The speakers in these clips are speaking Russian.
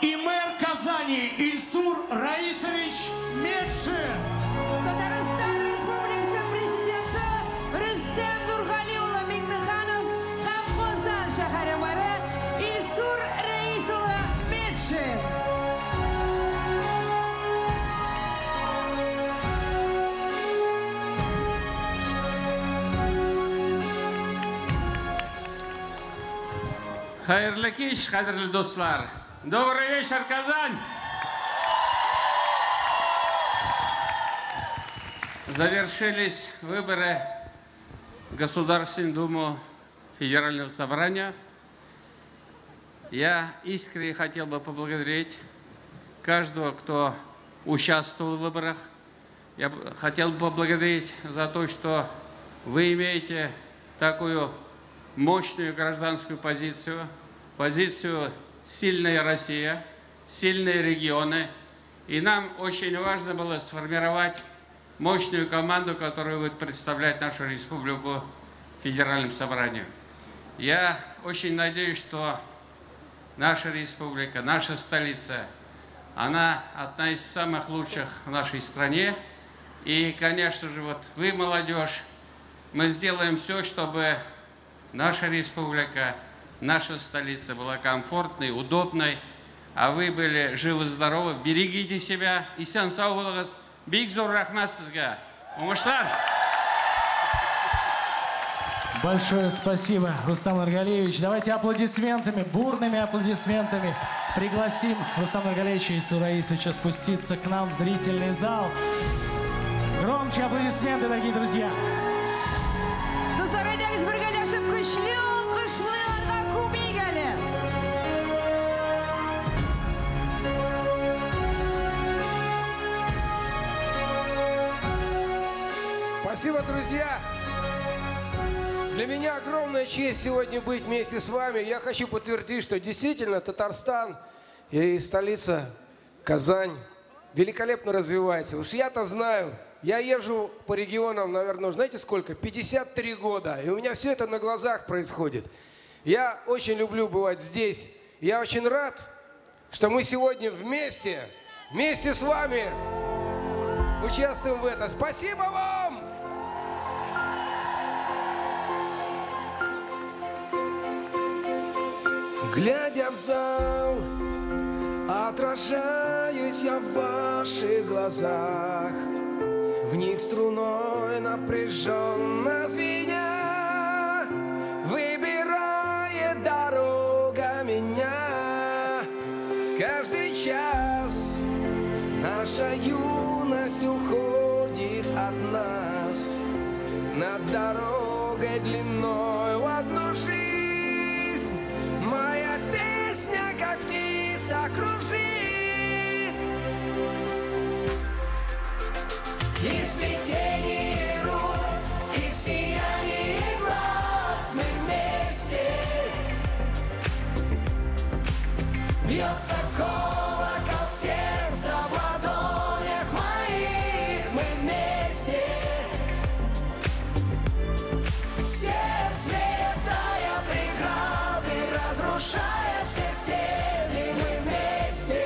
и мэр Казани Ильсур Раисович Медши. Татарстан Республикасы президенті Рүстем Нурғалиұлы Меңдіханов һәм Қозан шәһәре мэрі Ильсур Раисұлы Медши. Хайырлы кеш, қадірлі достар. Добрый вечер, Казань! Завершились выборы в Государственную Думу Федерального собрания. Я искренне хотел бы поблагодарить каждого, кто участвовал в выборах. Я хотел бы поблагодарить за то, что вы имеете такую мощную гражданскую позицию, позицию «Сильная Россия», «Сильные регионы». И нам очень важно было сформировать мощную команду, которая будет представлять нашу республику в Федеральном собрании. Я очень надеюсь, что наша республика, наша столица, она одна из самых лучших в нашей стране. И, конечно же, вот вы, молодежь, мы сделаем все, чтобы наша республика, наша столица была комфортной, удобной, а вы были живы-здоровы. Берегите себя. И сен сау болыңыз. Бик зор рахмат сізге. Умыштар! Большое спасибо, Рустам Нургалиевич. Давайте аплодисментами, бурными аплодисментами пригласим Рустама Нургалиевича и Ильсура Раисовича спуститься к нам в зрительный зал. Громче аплодисменты, дорогие друзья. Достар, әйдәгіз біргәләшіп күчле алқышлыларға күмегәлі. Спасибо, друзья! Для меня огромная честь сегодня быть вместе с вами. Я хочу подтвердить, что действительно Татарстан и столица Казань великолепно развивается. Уж я-то знаю, я езжу по регионам, наверное, знаете сколько? 53 года. И у меня все это на глазах происходит. Я очень люблю бывать здесь. Я очень рад, что мы сегодня вместе с вами участвуем в этом. Спасибо вам! Глядя в зал, отражаюсь я в ваших глазах. В них струной напряженно звеня, выбирает дорога меня. Каждый час наша юность уходит от нас, над дорогой длиной в одну жизнь. Моя песня, как птица, кружит. И сплетение рук, и в сиянии глаз мы вместе. Бьется колокол сердца в ладонях моих, мы вместе. Все светая преграды, разрушая все стены, мы вместе.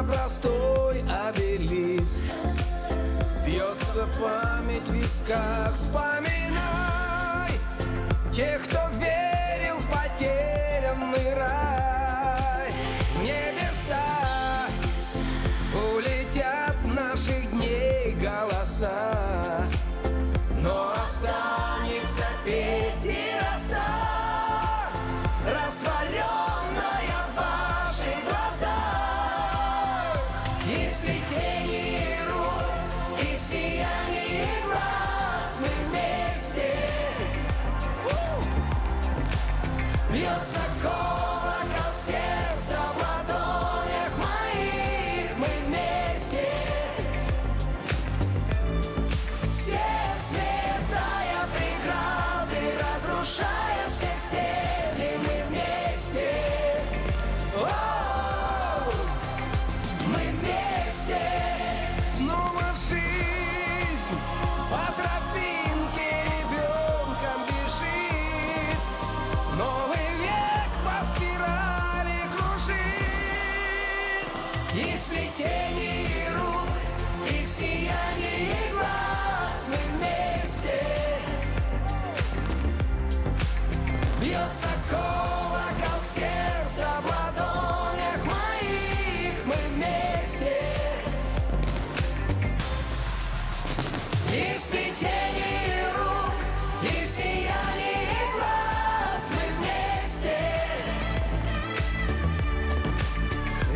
Простой обелиск, бьется память в висках. Вспоминай тех, кто верил в потерянный рай. В небеса улетят наших дней голоса, но останется песня и роса, растворенная в ваших глазах. И сплетение рук, и сияние глаз мы вместе.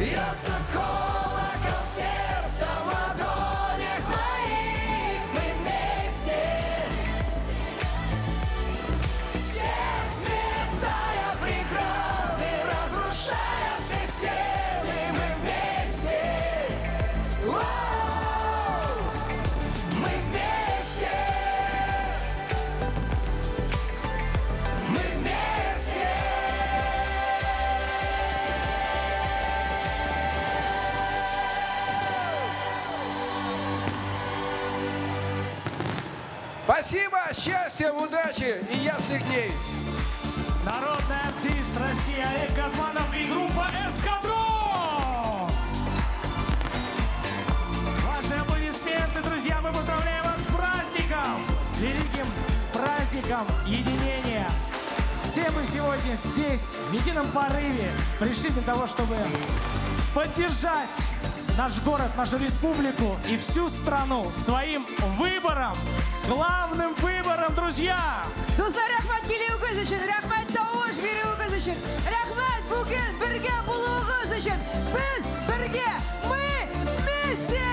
Бьется колокол сердца в ладонях моих. Мы вместе, все сметая преграды, разрушая все стены. Мы вместе, воу, мы вместе, мы вместе. Спасибо, счастья, удачи и ясных дней. Народный артист России Олег Газманов и группа «Эскадрон». Ваши аплодисменты, друзья, мы поздравляем вас с праздником, с великим праздником единения. Все мы сегодня здесь, в едином порыве, пришли для того, чтобы поддержать наш город, нашу республику и всю страну своим выбором, главным выбором, друзья! Достар, рахмат келуіңіз үшін, рахмат тауыш беруіңіз үшін, рахмат бүгін бірге болуыңыз үшін. Біз бірге, мы вместе!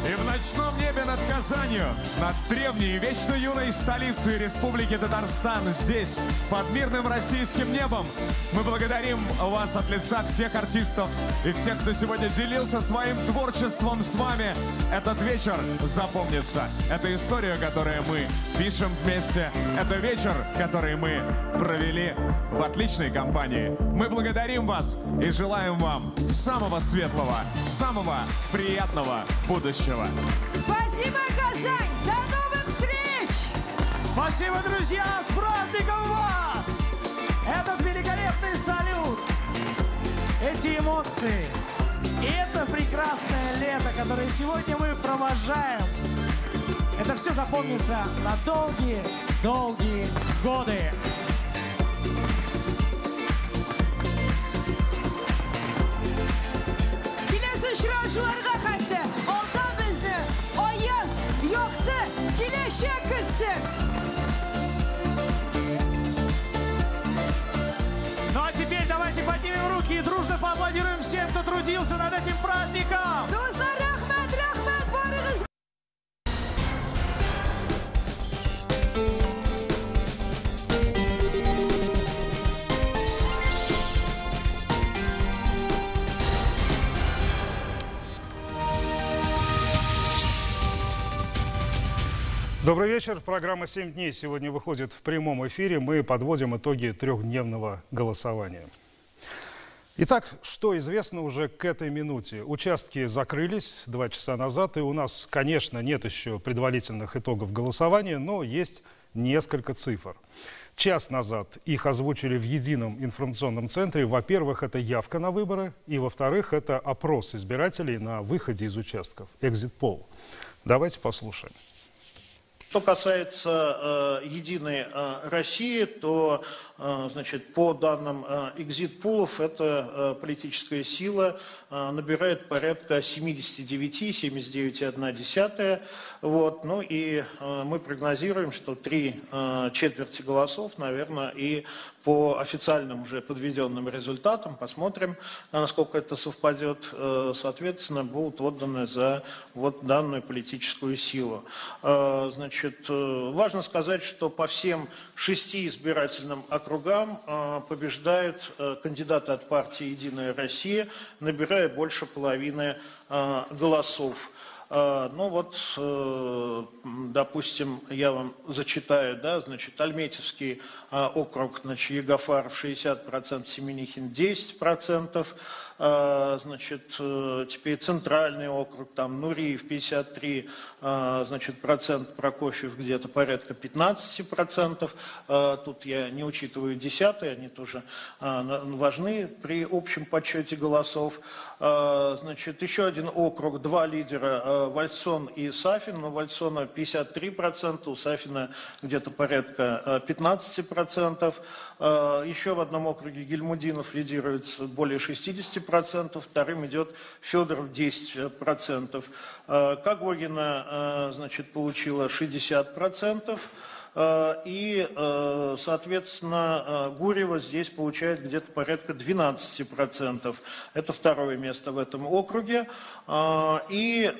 И в ночном небе над Казанью, над древней и вечно юной столицей Республики Татарстан, здесь, под мирным российским небом, мы благодарим вас от лица всех артистов и всех, кто сегодня делился своим творчеством с вами. Этот вечер запомнится. Это история, которую мы пишем вместе. Это вечер, который мы провели в отличной компании. Мы благодарим вас и желаем вам самого светлого, самого приятного будущего. Спасибо, Казань! До новых встреч! Спасибо, друзья! С праздником вас! Этот великолепный салют, эти эмоции и это прекрасное лето, которое сегодня мы провожаем, это все запомнится на долгие-долгие годы. Келесі ұшырашуларға қатты, алда бізді аяз, yoқты, келешек күтсін. Ну а теперь давайте поднимем руки и дружно поаплодируем всем, кто трудился над этим праздником. Достар, рахмат, рахмат, барыңыз. Добрый вечер. Программа «7 дней» сегодня выходит в прямом эфире. Мы подводим итоги трехдневного голосования. Итак, что известно уже к этой минуте? Участки закрылись 2 часа назад, и у нас, конечно, нет еще предварительных итогов голосования, но есть несколько цифр. Час назад их озвучили в едином информационном центре. Во-первых, это явка на выборы, и во-вторых, это опрос избирателей на выходе из участков, экзит-пол. Давайте послушаем. Что касается «Единой России», то значит, по данным экзит-пулов, эта политическая сила набирает порядка 79,1%. Вот. Ну и мы прогнозируем, что 3/4 голосов, наверное, и по официальным уже подведенным результатам, посмотрим, насколько это совпадет, соответственно, будут отданы за вот данную политическую силу. Значит, важно сказать, что по всем 6 избирательным округам побеждают кандидаты от партии «Единая Россия», набирая больше половины голосов. Ну вот, допустим, я вам зачитаю, да, значит, Альметьевский округ, значит, Егофаров 60%, Семенихин 10%, значит, теперь Центральный округ, там Нуриев 53%, значит, процент, Прокофьев где-то порядка 15%, тут я не учитываю 10-е, они тоже важны при общем подсчете голосов. Значит, еще один округ, 2 лидера, Вальсон и Сафин, но Вальсона 53%, у Сафина где-то порядка 15%. Еще в одном округе Гильмудинов лидирует более 60%, вторым идет Федоров 10%. Кагогина, значит, получила 60%. И, соответственно, Гурьево здесь получает где-то порядка 12%. Это второе место в этом округе. И,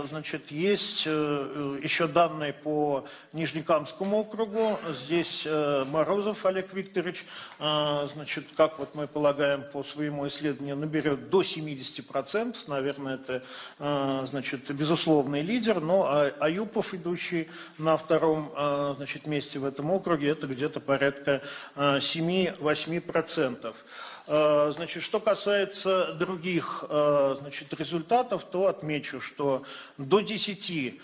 значит, есть еще данные по Нижнекамскому округу. Здесь Морозов Олег Викторович, значит, как вот мы полагаем по своему исследованию, наберет до 70%. Наверное, это, значит, безусловный лидер. Но Аюпов, идущий на втором, значит, месте в этом округе, это где-то порядка 7-8%. Значит, что касается других, значит, результатов, то отмечу, что до 10%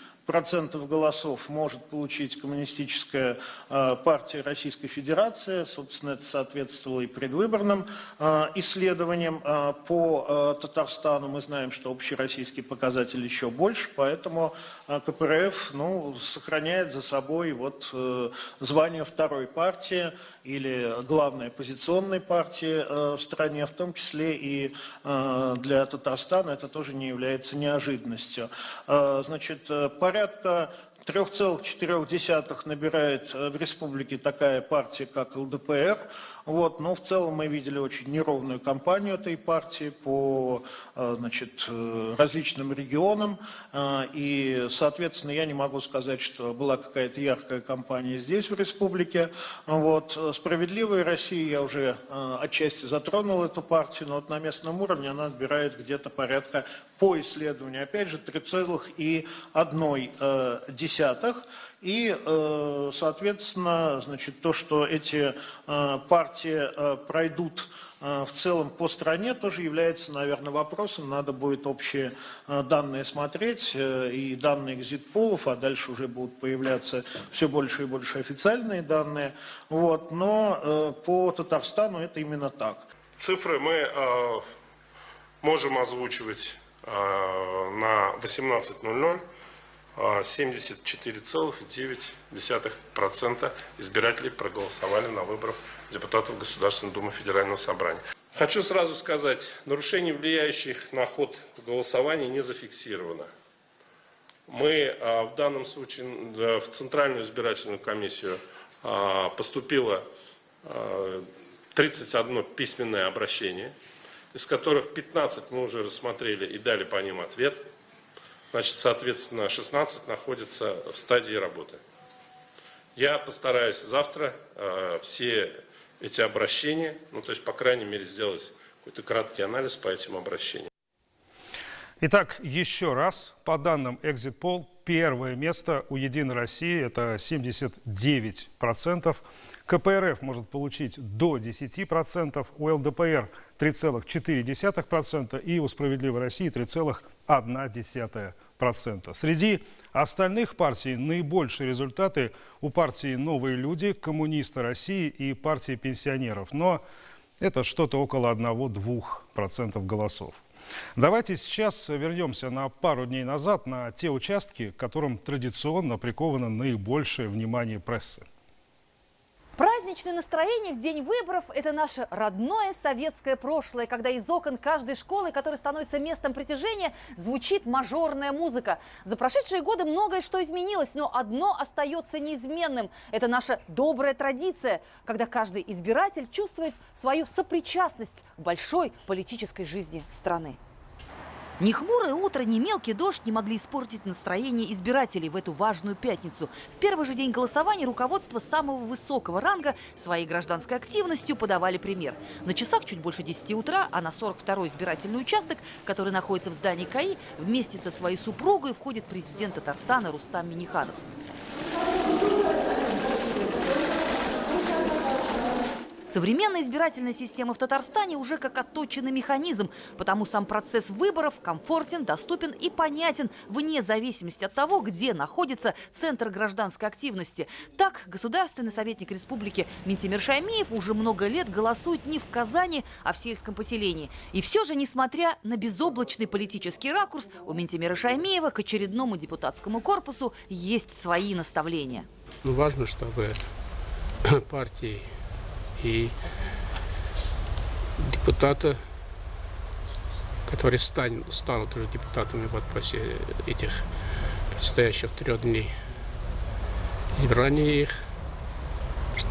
голосов может получить Коммунистическая партия Российской Федерации. Собственно, это соответствовало и предвыборным исследованиям по Татарстану. Мы знаем, что общероссийский показатель еще больше, поэтому КПРФ, ну, сохраняет за собой вот звание второй партии или главной оппозиционной партии в стране, в том числе и для Татарстана это тоже не является неожиданностью. Значит, порядка 3,4 набирает в республике такая партия, как ЛДПР. Вот, но в целом мы видели очень неровную кампанию этой партии по, значит, различным регионам. И, соответственно, я не могу сказать, что была какая-то яркая кампания здесь, в республике. Вот. «Справедливая Россия», я уже отчасти затронул эту партию, но вот на местном уровне она набирает где-то порядка, по исследованию, опять же, 3,1. И, соответственно, значит, то, что эти партии пройдут в целом по стране, тоже является, наверное, вопросом. Надо будет общие данные смотреть, и данные экзит-полов, а дальше уже будут появляться все больше и больше официальные данные. Вот. Но по Татарстану это именно так. Цифры мы можем озвучивать на 18:00. 74,9% избирателей проголосовали на выборах депутатов Государственной Думы Федерального собрания. Хочу сразу сказать, нарушений, влияющих на ход голосования, не зафиксировано. Мы в данном случае в Центральную избирательную комиссию поступило 31 письменное обращение, из которых 15 мы уже рассмотрели и дали по ним ответ. Значит, соответственно, 16 находятся в стадии работы. Я постараюсь завтра все эти обращения, ну, то есть, по крайней мере, сделать какой-то краткий анализ по этим обращениям. Итак, еще раз, по данным Exit Poll, первое место у «Единой России» – это 79%. КПРФ может получить до 10%, у ЛДПР 3,4% и у «Справедливой России» 3,1%. Среди остальных партий наибольшие результаты у партии «Новые люди», «Коммунисты России» и партии пенсионеров. Но это что-то около 1-2% голосов. Давайте сейчас вернемся на пару дней назад на те участки, к которым традиционно приковано наибольшее внимание прессы. Праздничное настроение в день выборов – это наше родное советское прошлое, когда из окон каждой школы, которая становится местом притяжения, звучит мажорная музыка. За прошедшие годы многое что изменилось, но одно остается неизменным – это наша добрая традиция, когда каждый избиратель чувствует свою сопричастность к большой политической жизни страны. Ни хмурое утро, ни мелкий дождь не могли испортить настроение избирателей в эту важную пятницу. В первый же день голосования руководство самого высокого ранга своей гражданской активностью подавали пример. На часах чуть больше 10 утра, а на 42-й избирательный участок, который находится в здании КАИ, вместе со своей супругой входит президент Татарстана Рустам Минниханов. Современная избирательная система в Татарстане уже как отточенный механизм, потому сам процесс выборов комфортен, доступен и понятен вне зависимости от того, где находится центр гражданской активности. Так, государственный советник республики Минтимир Шаймиев уже много лет голосует не в Казани, а в сельском поселении. И все же, несмотря на безоблачный политический ракурс, у Минтимира Шаймиева к очередному депутатскому корпусу есть свои наставления. Важно, чтобы партии и депутаты, которые станут уже депутатами после этих предстоящих 3 дней избрания их,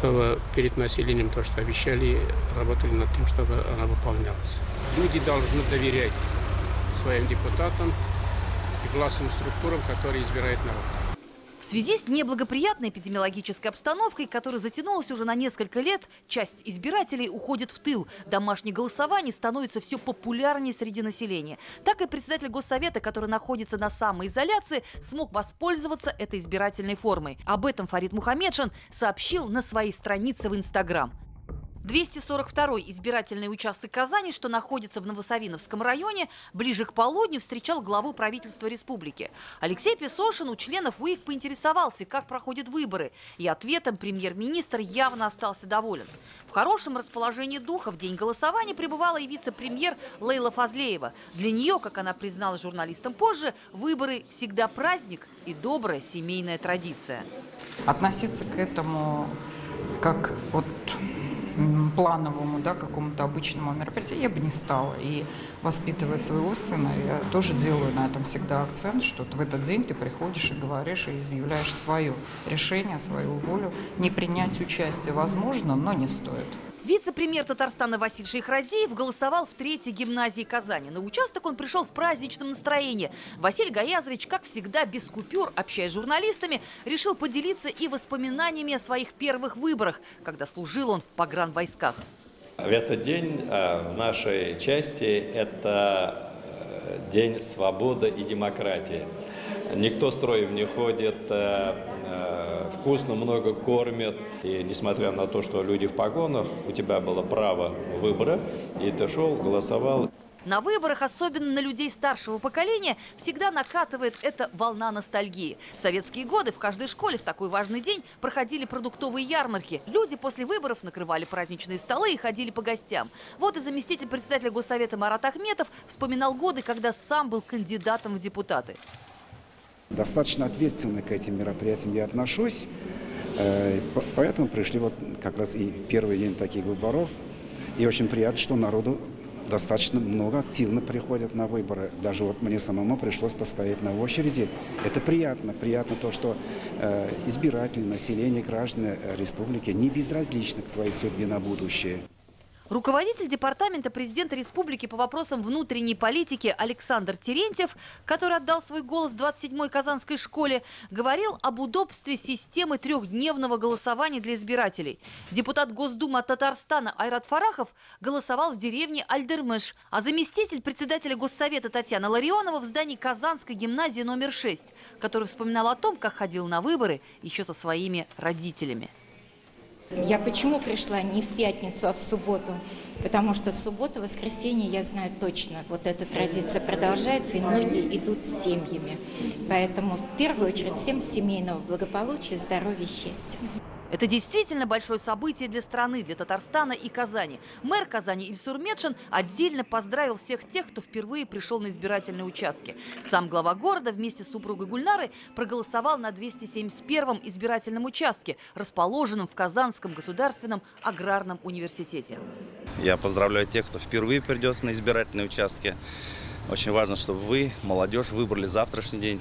чтобы перед населением то, что обещали, работали над тем, чтобы она выполнялась. Люди должны доверять своим депутатам и властным структурам, которые избирает народ. В связи с неблагоприятной эпидемиологической обстановкой, которая затянулась уже на несколько лет, часть избирателей уходит в тыл. Домашнее голосование становится все популярнее среди населения. Так и председатель Госсовета, который находится на самоизоляции, смог воспользоваться этой избирательной формой. Об этом Фарид Мухаммедшин сообщил на своей странице в Инстаграм. 242-й избирательный участок Казани, что находится в Новосавиновском районе, ближе к полудню встречал главу правительства республики. Алексей Песошин у членов УИК поинтересовался, как проходят выборы. И ответом премьер-министр явно остался доволен. В хорошем расположении духа в день голосования пребывала и вице-премьер Лейла Фазлеева. Для нее, как она призналась журналистам позже, выборы всегда праздник и добрая семейная традиция. Относиться к этому как вот плановому, да, какому-то обычному мероприятию я бы не стала. И воспитывая своего сына, я тоже делаю на этом всегда акцент, что в этот день ты приходишь и говоришь, и изъявляешь свое решение, свою волю. Не принять участие возможно, но не стоит. Вице-премьер Татарстана Василий Шейхразиев голосовал в 3-й гимназии Казани. На участок он пришел в праздничном настроении. Василий Гаязович, как всегда, без купюр, общаясь с журналистами, решил поделиться и воспоминаниями о своих первых выборах, когда служил он в погранвойсках. В этот день в нашей части это день свободы и демократии. Никто строем не ходит, вкусно, много кормят. И несмотря на то, что люди в погонах, у тебя было право выбора, и ты шел, голосовал. На выборах, особенно на людей старшего поколения, всегда накатывает эта волна ностальгии. В советские годы в каждой школе в такой важный день проходили продуктовые ярмарки. Люди после выборов накрывали праздничные столы и ходили по гостям. Вот и заместитель председателя Госсовета Марат Ахметов вспоминал годы, когда сам был кандидатом в депутаты. Достаточно ответственно к этим мероприятиям я отношусь, поэтому пришли вот как раз и первый день таких выборов. И очень приятно, что народу достаточно много активно приходят на выборы. Даже вот мне самому пришлось постоять на очереди. Это приятно. Приятно то, что избиратели, население, граждане республики не безразличны к своей судьбе на будущее. Руководитель департамента президента республики по вопросам внутренней политики Александр Терентьев, который отдал свой голос в 27-й Казанской школе, говорил об удобстве системы трехдневного голосования для избирателей. Депутат Госдумы от Татарстана Айрат Фарахов голосовал в деревне Альдермеш, а заместитель председателя Госсовета Татьяна Ларионова в здании Казанской гимназии номер 6, который вспоминал о том, как ходил на выборы еще со своими родителями. Я почему пришла не в пятницу, а в субботу? Потому что суббота, воскресенье, я знаю точно, вот эта традиция продолжается, и многие идут с семьями. Поэтому в первую очередь всем семейного благополучия, здоровья, счастья. Это действительно большое событие для страны, для Татарстана и Казани. Мэр Казани Ильсур Медшин отдельно поздравил всех тех, кто впервые пришел на избирательные участки. Сам глава города вместе с супругой Гульнарой проголосовал на 271-м избирательном участке, расположенном в Казанском государственном аграрном университете. Я поздравляю тех, кто впервые придет на избирательные участки. Очень важно, чтобы вы, молодежь, выбрали завтрашний день.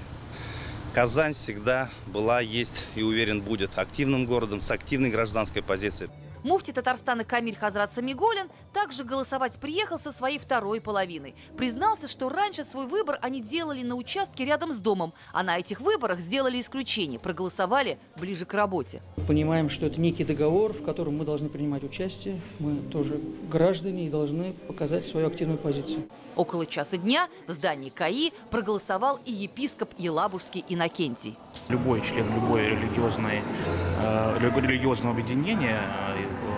Казань всегда была, есть и, уверен, будет активным городом с активной гражданской позицией. Муфти Татарстана Камиль Хазрат Самиголин также голосовать приехал со своей второй половиной. Признался, что раньше свой выбор они делали на участке рядом с домом, а на этих выборах сделали исключение, проголосовали ближе к работе. Понимаем, что это некий договор, в котором мы должны принимать участие. Мы тоже граждане и должны показать свою активную позицию. Около часа дня в здании КАИ проголосовал и епископ Елабужский Иннокентий. Любой член любой религиозного объединения,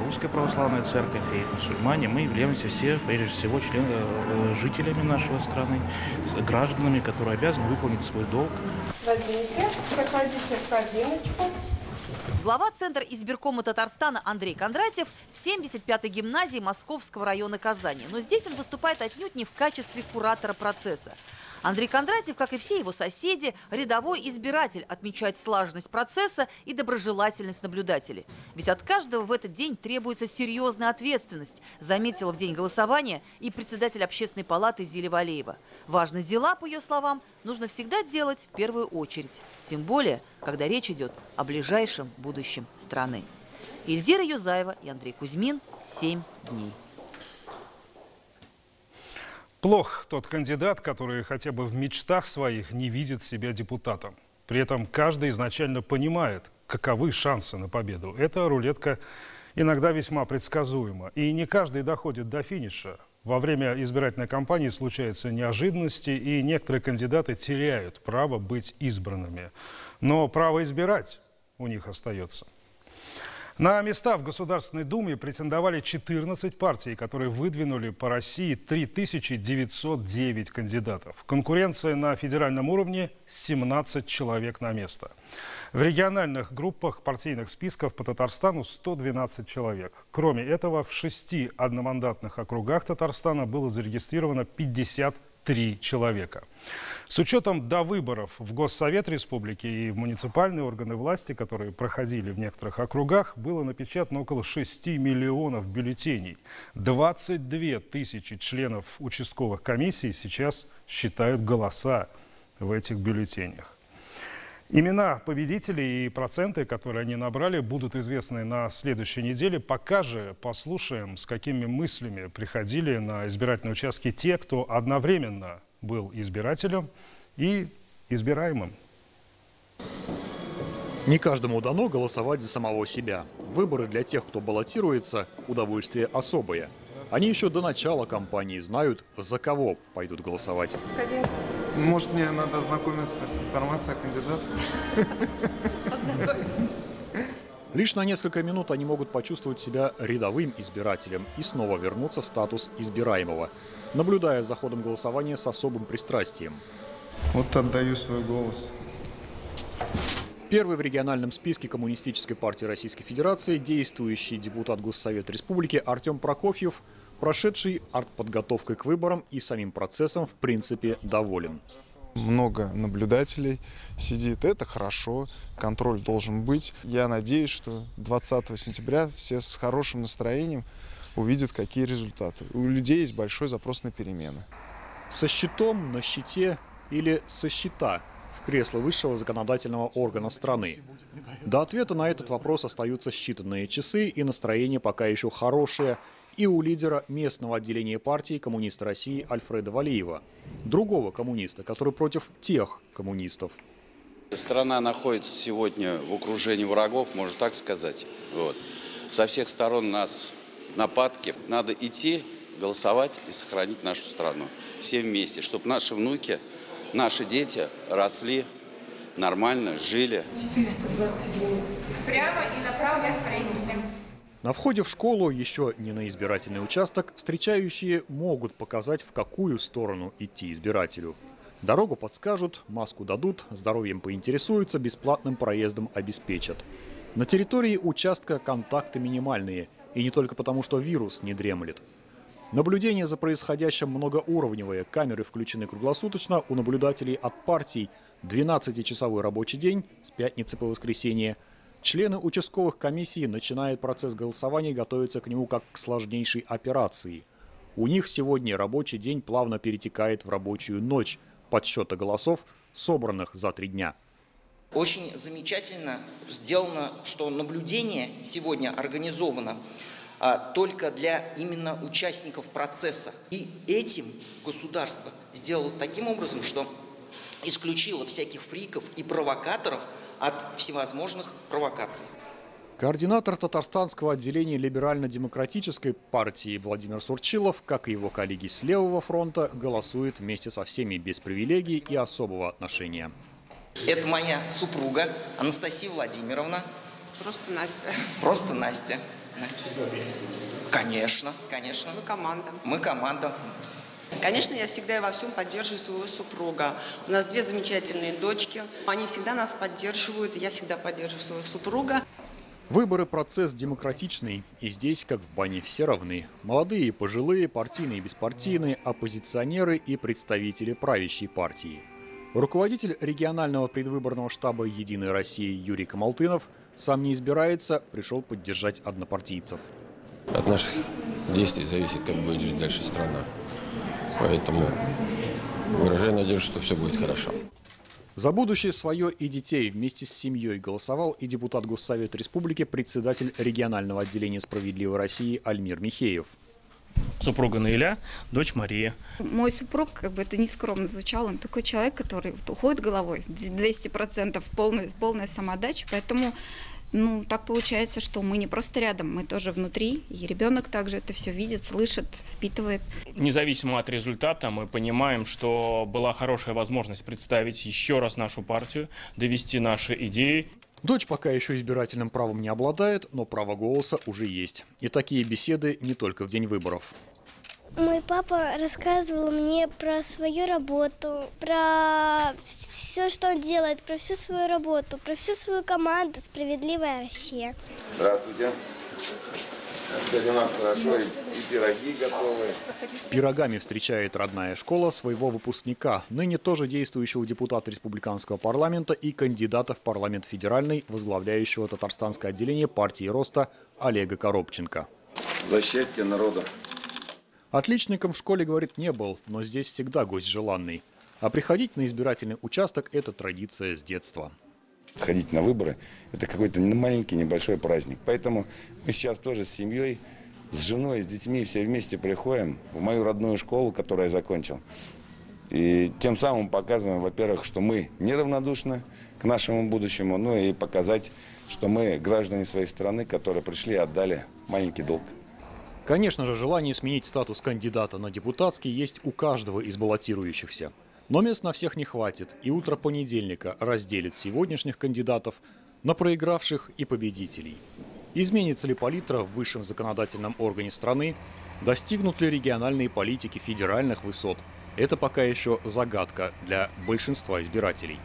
Русская Православная Церковь и мусульмане, мы являемся все, прежде всего, жителями нашей страны, гражданами, которые обязаны выполнить свой долг. Возьмите, проходите в кабиночку. Глава Центра избиркома Татарстана Андрей Кондратьев в 75-й гимназии Московского района Казани. Но здесь он выступает отнюдь не в качестве куратора процесса. Андрей Кондратьев, как и все его соседи, рядовой избиратель, отмечает слаженность процесса и доброжелательность наблюдателей. Ведь от каждого в этот день требуется серьезная ответственность, заметила в день голосования и председатель общественной палаты Зиля Валеева. Важные дела, по ее словам, нужно всегда делать в первую очередь. Тем более, когда речь идет о ближайшем будущем страны. Эльзира Юзаева и Андрей Кузьмин. 7 дней. Плох тот кандидат, который хотя бы в мечтах своих не видит себя депутатом. При этом каждый изначально понимает, каковы шансы на победу. Эта рулетка иногда весьма предсказуема. И не каждый доходит до финиша. Во время избирательной кампании случаются неожиданности, и некоторые кандидаты теряют право быть избранными. Но право избирать у них остается. На места в Государственной Думе претендовали 14 партий, которые выдвинули по России 3909 кандидатов. Конкуренция на федеральном уровне – 17 человек на место. В региональных группах партийных списков по Татарстану 112 человек. Кроме этого, в 6 одномандатных округах Татарстана было зарегистрировано 53 человека. С учетом довыборов в Госсовет Республики и в муниципальные органы власти, которые проходили в некоторых округах, было напечатано около 6 миллионов бюллетеней. 22 тысячи членов участковых комиссий сейчас считают голоса в этих бюллетенях. Имена победителей и проценты, которые они набрали, будут известны на следующей неделе. Пока же послушаем, с какими мыслями приходили на избирательные участки те, кто одновременно был избирателем и избираемым. Не каждому дано голосовать за самого себя. Выборы для тех, кто баллотируется, удовольствие особое. Они еще до начала кампании знают, за кого пойдут голосовать. Может, мне надо ознакомиться с информацией о кандидатах? Лишь на несколько минут они могут почувствовать себя рядовым избирателем и снова вернуться в статус избираемого, наблюдая за ходом голосования с особым пристрастием. Вот отдаю свой голос. Первый в региональном списке Коммунистической партии Российской Федерации действующий депутат Госсовета Республики Артем Прокофьев, прошедший артподготовкой к выборам и самим процессом, в принципе, доволен. Много наблюдателей сидит, это хорошо, контроль должен быть. Я надеюсь, что 20 сентября все с хорошим настроением увидят, какие результаты. У людей есть большой запрос на перемены. Со щитом на щите или со щита в кресло высшего законодательного органа страны? До ответа на этот вопрос остаются считанные часы, и настроение пока еще хорошее и у лидера местного отделения партии «Коммунист России» Альфреда Валиева, другого коммуниста, который против тех коммунистов. Страна находится сегодня в окружении врагов, можно так сказать. Вот. Со всех сторон нас нападки. Надо идти, голосовать и сохранить нашу страну. Все вместе, чтобы наши внуки, наши дети росли нормально, жили. 429. Прямо и направо вверх по лестнице. На входе в школу, еще не на избирательный участок, встречающие могут показать, в какую сторону идти избирателю. Дорогу подскажут, маску дадут, здоровьем поинтересуются, бесплатным проездом обеспечат. На территории участка контакты минимальные, и не только потому, что вирус не дремлет. Наблюдение за происходящим многоуровневое, камеры включены круглосуточно, у наблюдателей от партий 12-часовой рабочий день с пятницы по воскресенье. Члены участковых комиссий начинают процесс голосования и готовятся к нему как к сложнейшей операции. У них сегодня рабочий день плавно перетекает в рабочую ночь подсчета голосов, собранных за 3 дня. Очень замечательно сделано, что наблюдение сегодня организовано только для именно участников процесса. И этим государство сделало таким образом, что исключило всяких фриков и провокаторов от всевозможных провокаций. Координатор татарстанского отделения либерально-демократической партии Владимир Сурчилов, как и его коллеги с левого фронта, голосует вместе со всеми без привилегий и особого отношения. Это моя супруга Анастасия Владимировна. Просто Настя. Просто Настя. Всегда вместе? Конечно, конечно. Мы команда. Мы команда. Конечно, я всегда и во всем поддерживаю своего супруга. У нас 2 замечательные дочки. Они всегда нас поддерживают, и я всегда поддерживаю своего супруга. Выборы – процесс демократичный, и здесь, как в бане, все равны. Молодые и пожилые, партийные и беспартийные, оппозиционеры и представители правящей партии. Руководитель регионального предвыборного штаба «Единой России» Юрий Камалтынов сам не избирается, пришел поддержать однопартийцев. От наших действий зависит, как будет жить дальше страна. Поэтому выражаю надежду, что все будет хорошо. За будущее свое и детей вместе с семьей голосовал и депутат Госсовета Республики, председатель регионального отделения «Справедливой России» Альмир Михеев. Супруга Наиля, дочь Мария. Мой супруг, как бы это нескромно звучало, он такой человек, который уходит головой, 200%, полная самоотдача, поэтому так получается, что мы не просто рядом, мы тоже внутри, и ребенок также это все видит, слышит, впитывает. Независимо от результата, мы понимаем, что была хорошая возможность представить еще раз нашу партию, довести наши идеи. Дочь пока еще избирательным правом не обладает, но право голоса уже есть. И такие беседы не только в день выборов. Мой папа рассказывал мне про свою работу, про все, что он делает, про всю свою работу, про всю свою команду «Справедливая Россия». Здравствуйте. Сегодня у нас хорошо, и пироги готовы. Пирогами встречает родная школа своего выпускника, ныне тоже действующего депутата республиканского парламента и кандидата в парламент федеральный, возглавляющего татарстанское отделение партии Роста Олега Коробченко. За счастье народа. Отличником в школе, говорит, не был, но здесь всегда гость желанный. А приходить на избирательный участок – это традиция с детства. Ходить на выборы – это какой-то маленький небольшой праздник. Поэтому мы сейчас тоже с семьей, с женой, с детьми все вместе приходим в мою родную школу, которую я закончил. И тем самым показываем, во-первых, что мы неравнодушны к нашему будущему, ну и показать, что мы граждане своей страны, которые пришли и отдали маленький долг. Конечно же, желание сменить статус кандидата на депутатский есть у каждого из баллотирующихся. Но мест на всех не хватит, и утро понедельника разделит сегодняшних кандидатов на проигравших и победителей. Изменится ли палитра в высшем законодательном органе страны? Достигнут ли региональные политики федеральных высот? Это пока еще загадка для большинства избирателей.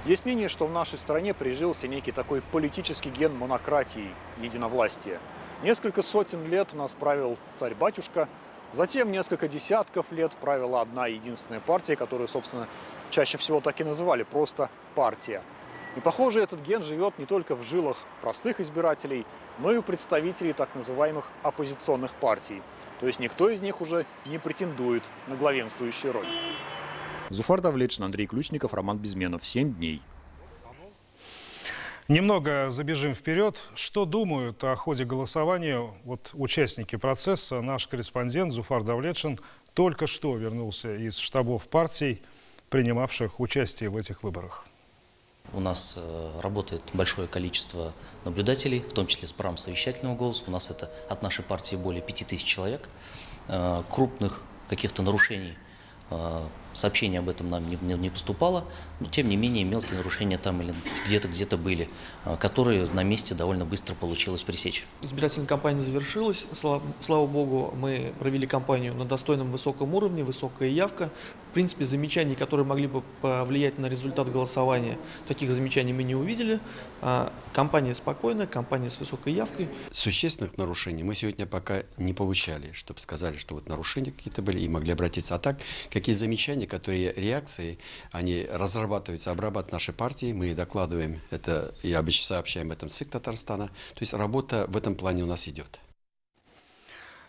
Есть мнение, что в нашей стране прижился некий такой политический ген монократии, единовластия. Несколько сотен лет у нас правил царь-батюшка, затем несколько десятков лет правила одна единственная партия, которую, собственно, чаще всего так и называли, просто партия. И, похоже, этот ген живет не только в жилах простых избирателей, но и у представителей так называемых оппозиционных партий. То есть никто из них уже не претендует на главенствующую роль. Зуфар Давлетшин, Андрей Ключников, Роман Безменов. 7 дней. Немного забежим вперед. Что думают о ходе голосования участники процесса? Наш корреспондент Зуфар Давлетшин только что вернулся из штабов партий, принимавших участие в этих выборах. У нас работает большое количество наблюдателей, в том числе с правом совещательного голоса. У нас это от нашей партии более 5000 человек. Крупных каких-то нарушений, сообщений об этом нам не поступало, но тем не менее мелкие нарушения там или где-то были, которые на месте довольно быстро получилось пресечь. Избирательная кампания завершилась, слава богу, мы провели кампанию на достойном высоком уровне, высокая явка. В принципе, замечаний, которые могли бы повлиять на результат голосования, таких замечаний мы не увидели. Кампания спокойная, кампания с высокой явкой. Существенных нарушений мы сегодня пока не получали, чтобы сказали, что нарушения какие-то были и могли обратиться. А так, какие замечания, которые реакции, они разрабатываются, обрабатывают наши партии, мы докладываем это и обычно сообщаем об этом ЦИК Татарстана. То есть работа в этом плане у нас идет.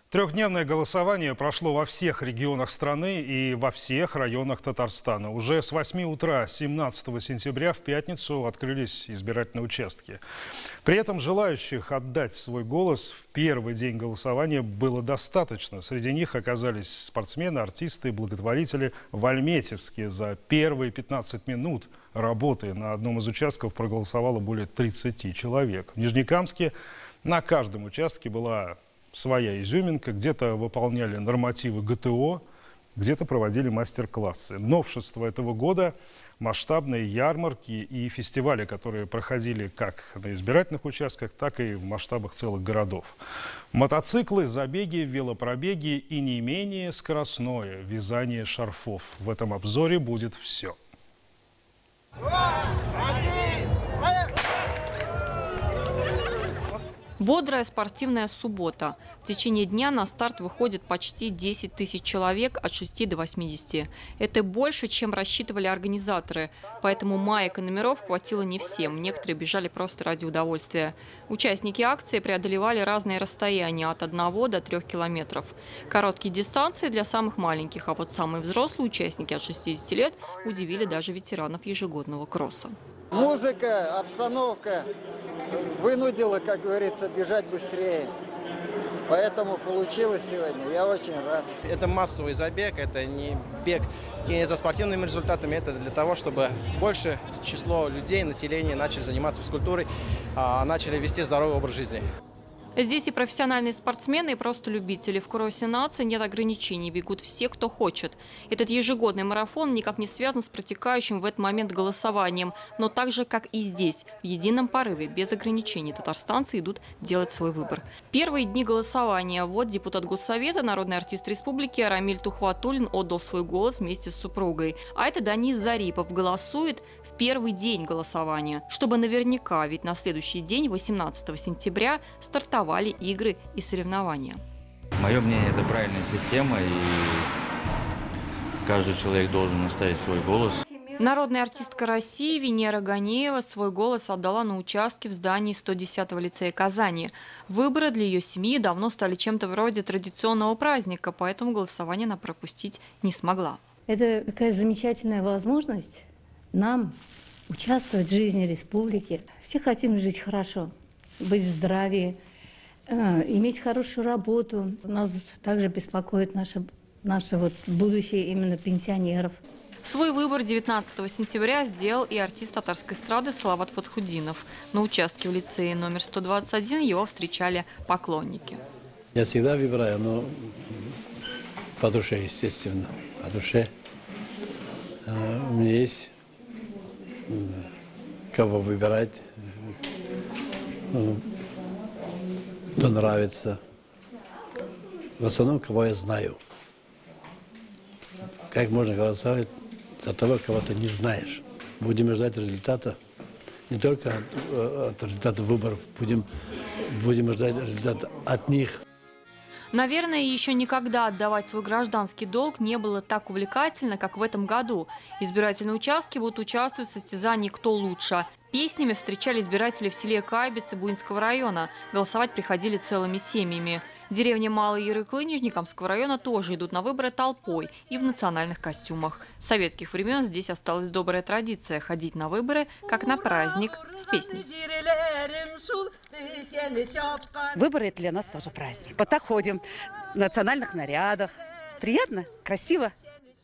Трехдневное голосование прошло во всех регионах страны и во всех районах Татарстана. Уже с 8 утра 17 сентября в пятницу открылись избирательные участки. При этом желающих отдать свой голос в первый день голосования было достаточно. Среди них оказались спортсмены, артисты, благотворители. В Альметьевске за первые 15 минут работы на одном из участков проголосовало более 30 человек. В Нижнекамске на каждом участке была своя изюминка, где-то выполняли нормативы ГТО, где-то проводили мастер-классы. Новшество этого года – масштабные ярмарки и фестивали, которые проходили как на избирательных участках, так и в масштабах целых городов. Мотоциклы, забеги, велопробеги и не менее скоростное вязание шарфов. В этом обзоре будет все. Бодрая спортивная суббота. В течение дня на старт выходит почти 10 тысяч человек от 6 до 80. Это больше, чем рассчитывали организаторы. Поэтому маек и номеров хватило не всем. Некоторые бежали просто ради удовольствия. Участники акции преодолевали разные расстояния от 1 до 3 километров. Короткие дистанции для самых маленьких, а вот самые взрослые участники от 60 лет удивили даже ветеранов ежегодного кросса. Музыка, обстановка вынудила, как говорится, бежать быстрее. Поэтому получилось сегодня. Я очень рад. Это массовый забег, это не бег не за спортивными результатами, это для того, чтобы больше число людей, населения начали заниматься физкультурой, начали вести здоровый образ жизни. Здесь и профессиональные спортсмены, и просто любители. В кроссе нации нет ограничений, бегут все, кто хочет. Этот ежегодный марафон никак не связан с протекающим в этот момент голосованием. Но так же, как и здесь, в едином порыве, без ограничений, татарстанцы идут делать свой выбор. Первые дни голосования. Вот депутат Госсовета, народный артист республики Рамиль Тухватуллин отдал свой голос вместе с супругой. А это Данис Зарипов голосует в первый день голосования. Чтобы наверняка, ведь на следующий день, 18 сентября, стартовали игры и соревнования. Мое мнение, это правильная система, и каждый человек должен оставить свой голос. Народная артистка России Венера Ганеева свой голос отдала на участке в здании 110-го лицея Казани. Выборы для ее семьи давно стали чем-то вроде традиционного праздника, поэтому голосование она пропустить не смогла. Это такая замечательная возможность нам участвовать в жизни республики. Все хотим жить хорошо, быть в здравии, иметь хорошую работу. Нас также беспокоит наше вот будущее именно пенсионеров. Свой выбор 19 сентября сделал и артист татарской эстрады Салават Фатхудинов. На участке в лицее номер 121 его встречали поклонники. Я всегда выбираю, но по душе, естественно, по душе. У меня есть кого выбирать, кто нравится. В основном, кого я знаю. Как можно голосовать за того, кого ты не знаешь? Будем ждать результата. Не только от результата выборов, будем ждать результата от них. Наверное, еще никогда отдавать свой гражданский долг не было так увлекательно, как в этом году. Избирательные участки будут участвовать в состязании «Кто лучше?». Песнями встречали избиратели в селе Кайбицы Буинского района. Голосовать приходили целыми семьями. Деревня Малый Ярыклы Нижнекамского района тоже идут на выборы толпой и в национальных костюмах. С советских времен здесь осталась добрая традиция ходить на выборы, как на праздник, с песней. Выборы – это для нас тоже праздник. Вот так ходим в национальных нарядах. Приятно, красиво.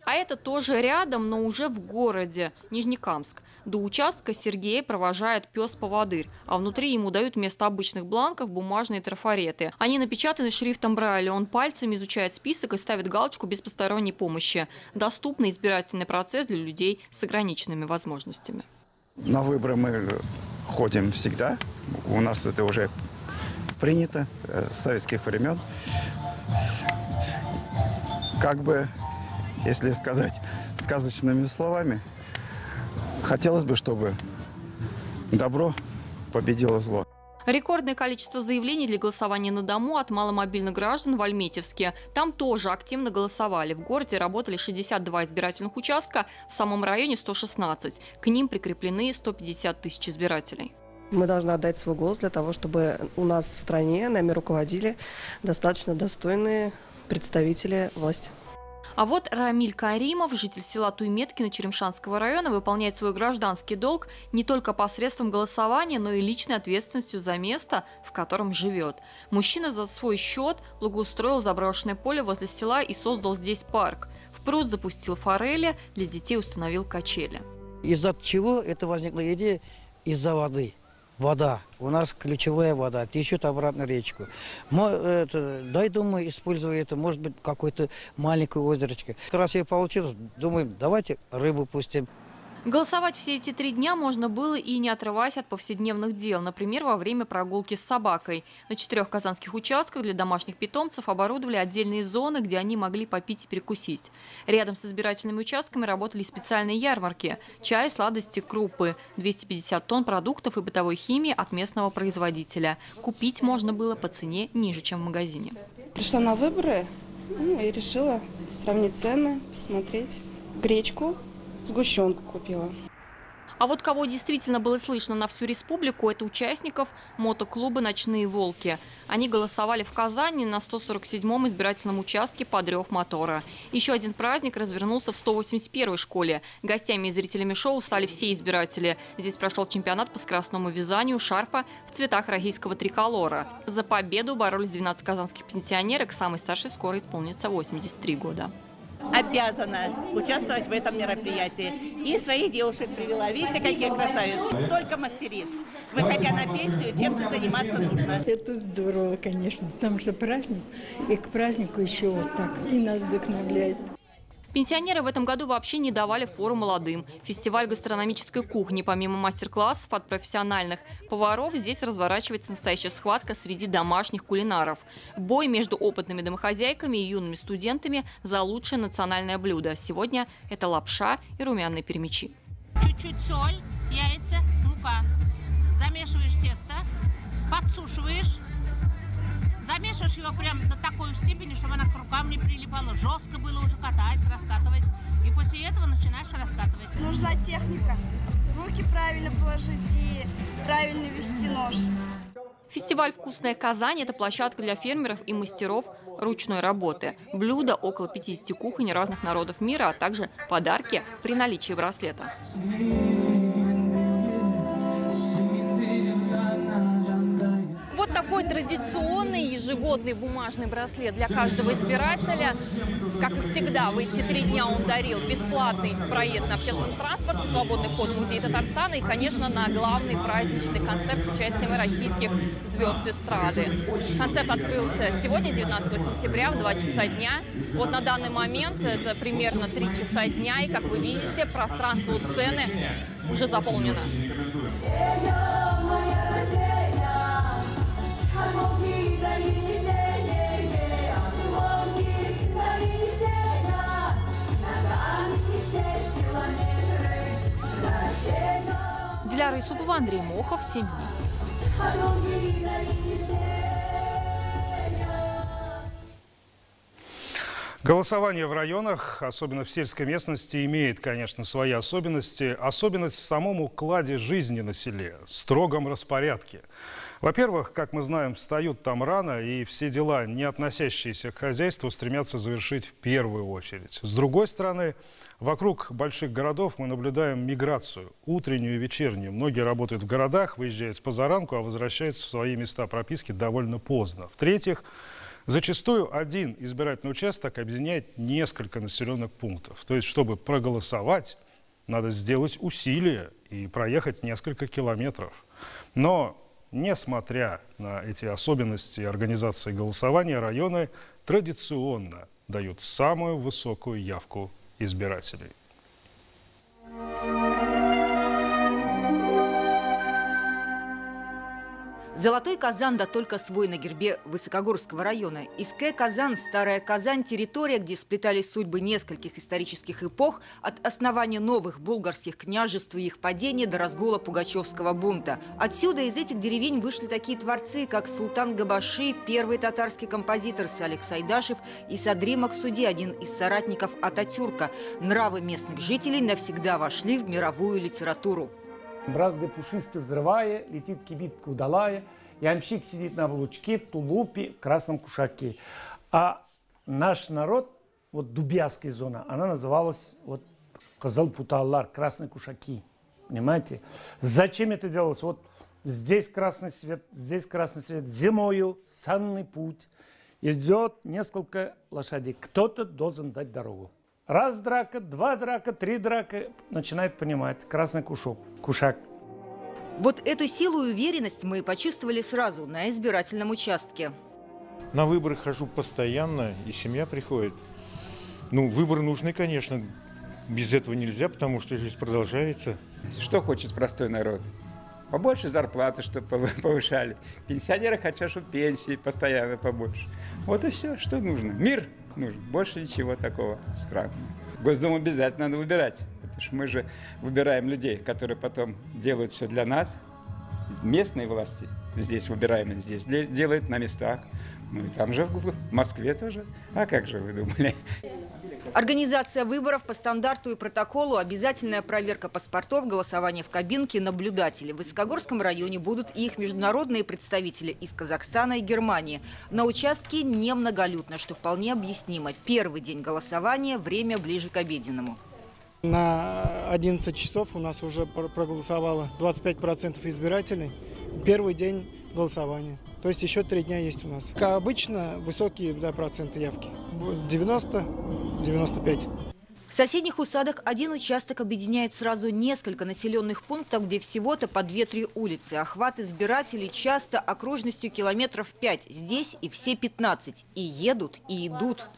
А это тоже рядом, но уже в городе Нижнекамск. До участка Сергея провожает пес-поводырь, а внутри ему дают вместо обычных бланков бумажные трафареты. Они напечатаны шрифтом Брайля. Он пальцами изучает список и ставит галочку без посторонней помощи. Доступный избирательный процесс для людей с ограниченными возможностями. На выборы мы ходим всегда. У нас это уже принято с советских времен. Как бы, если сказать сказочными словами, хотелось бы, чтобы добро победило зло. Рекордное количество заявлений для голосования на дому от маломобильных граждан в Альметьевске. Там тоже активно голосовали. В городе работали 62 избирательных участка, в самом районе 116. К ним прикреплены 150 тысяч избирателей. Мы должны отдать свой голос для того, чтобы у нас в стране нами руководили достаточно достойные представители власти. А вот Рамиль Каримов, житель села Туйметкино Черемшанского района, выполняет свой гражданский долг не только посредством голосования, но и личной ответственностью за место, в котором живет. Мужчина за свой счет благоустроил заброшенное поле возле села и создал здесь парк. В пруд запустил форели, для детей установил качели. Из-за чего это возникла идея? Из-за воды. Вода. У нас ключевая вода. Течет обратно речку. Дай, думаю, используя это, может быть, какой-то маленькой озерочкой. Как раз и получилось. Думаем, давайте рыбу пустим. Голосовать все эти 3 дня можно было и не отрываясь от повседневных дел. Например, во время прогулки с собакой. На 4 казанских участках для домашних питомцев оборудовали отдельные зоны, где они могли попить и перекусить. Рядом с избирательными участками работали специальные ярмарки. Чай, сладости, крупы. 250 тонн продуктов и бытовой химии от местного производителя. Купить можно было по цене ниже, чем в магазине. Пришла на выборы и решила сравнить цены, посмотреть. Гречку, сгущенку купила. А вот кого действительно было слышно на всю республику, это участников мотоклуба «Ночные волки». Они голосовали в Казани на 147-м избирательном участке под рев мотора. Еще один праздник развернулся в 181-й школе. Гостями и зрителями шоу стали все избиратели. Здесь прошел чемпионат по скоростному вязанию шарфа в цветах российского триколора. За победу боролись 12 казанских пенсионерок, самой старшей скоро исполнится 83 года. Обязана участвовать в этом мероприятии. И своих девушек привела. Видите, какие красавицы. Столько мастериц. Выходя на пенсию, чем-то заниматься нужно. Это здорово, конечно, потому что праздник, и к празднику еще вот так, и нас вдохновляет. Пенсионеры в этом году вообще не давали фору молодым. Фестиваль гастрономической кухни. Помимо мастер-классов от профессиональных поваров, здесь разворачивается настоящая схватка среди домашних кулинаров. Бой между опытными домохозяйками и юными студентами за лучшее национальное блюдо. Сегодня это лапша и румяные перемичи. Чуть-чуть соль, яйца, мука. Замешиваешь тесто, подсушиваешь. Замешиваешь его прям до такой степени, чтобы она к рукам не прилипала. Жестко было уже катать, раскатывать. И после этого начинаешь раскатывать. Нужна техника. Руки правильно положить и правильно вести нож. Фестиваль «Вкусная Казань» – это площадка для фермеров и мастеров ручной работы. Блюда около 50 кухонь разных народов мира, а также подарки при наличии браслета. Вот такой традиционный ежегодный бумажный браслет для каждого избирателя. Как и всегда, в эти 3 дня он дарил бесплатный проезд на общественном транспорте, свободный вход в музей Татарстана и, конечно, на главный праздничный концерт с участием российских звезд эстрады. Концерт открылся сегодня, 19 сентября, в 2 часа дня. Вот на данный момент это примерно 3 часа дня, и, как вы видите, пространство у сцены уже заполнено. Диляра Исупова, Андрей Мохов, 7 дней. Голосование в районах, особенно в сельской местности, имеет, конечно, свои особенности. Особенность в самом укладе жизни на селе, строгом распорядке. Во-первых, как мы знаем, встают там рано, и все дела, не относящиеся к хозяйству, стремятся завершить в первую очередь. С другой стороны, вокруг больших городов мы наблюдаем миграцию, утреннюю и вечернюю. Многие работают в городах, выезжают с позаранку, а возвращаются в свои места прописки довольно поздно. В-третьих, зачастую один избирательный участок объединяет несколько населенных пунктов. То есть, чтобы проголосовать, надо сделать усилия и проехать несколько километров. Но, несмотря на эти особенности организации голосования, районы традиционно дают самую высокую явку избирателей. Золотой Казан, да только свой на гербе Высокогорского района. Иске Казан, Старая Казань – территория, где сплетались судьбы нескольких исторических эпох, от основания новых булгарских княжеств и их падения до разгула Пугачевского бунта. Отсюда из этих деревень вышли такие творцы, как Султан Габаши, первый татарский композитор Салих Сайдашев и Садри Максуди, один из соратников Ататюрка. Нравы местных жителей навсегда вошли в мировую литературу. Бразды пушистые взрывая, летит кибитка удалая, ямщик сидит на облучке, в тулупе, в красном кушаке. А наш народ, вот Дубяская зона, она называлась вот Казалпуталлар, красные кушаки. Понимаете? Зачем это делалось? Вот здесь красный свет, зимою санный путь. Идет несколько лошадей. Кто-то должен дать дорогу. Раз драка, 2 драка, 3 драка. Начинает понимать. Красный кушак. Вот эту силу и уверенность мы почувствовали сразу на избирательном участке. На выборы хожу постоянно, и семья приходит. Ну, выборы нужны, конечно. без этого нельзя, потому что жизнь продолжается. Что хочет простой народ? Побольше зарплаты, чтобы повышали. Пенсионеры хотят, чтобы пенсии постоянно побольше. Вот и все, что нужно. Мир нужен. Больше ничего такого странного. Госдуму обязательно надо выбирать. Потому что мы же выбираем людей, которые потом делают все для нас. Местные власти здесь выбираем, здесь делают на местах. Ну и там же в Москве тоже. А как же вы думали? Организация выборов по стандарту и протоколу, обязательная проверка паспортов, голосование в кабинке, наблюдатели. В Высокогорском районе будут и их международные представители из Казахстана и Германии. На участке немноголюдно, что вполне объяснимо. Первый день голосования, время ближе к обеденному. На 11 часов у нас уже проголосовало 25% избирателей. Первый день голосования. То есть еще 3 дня есть у нас. Как обычно, высокие проценты явки. 90-95. В соседних усадах один участок объединяет сразу несколько населенных пунктов, где всего-то по 2-3 улицы. Охват избирателей часто окружностью километров 5. Здесь и все 15. И едут, и идут.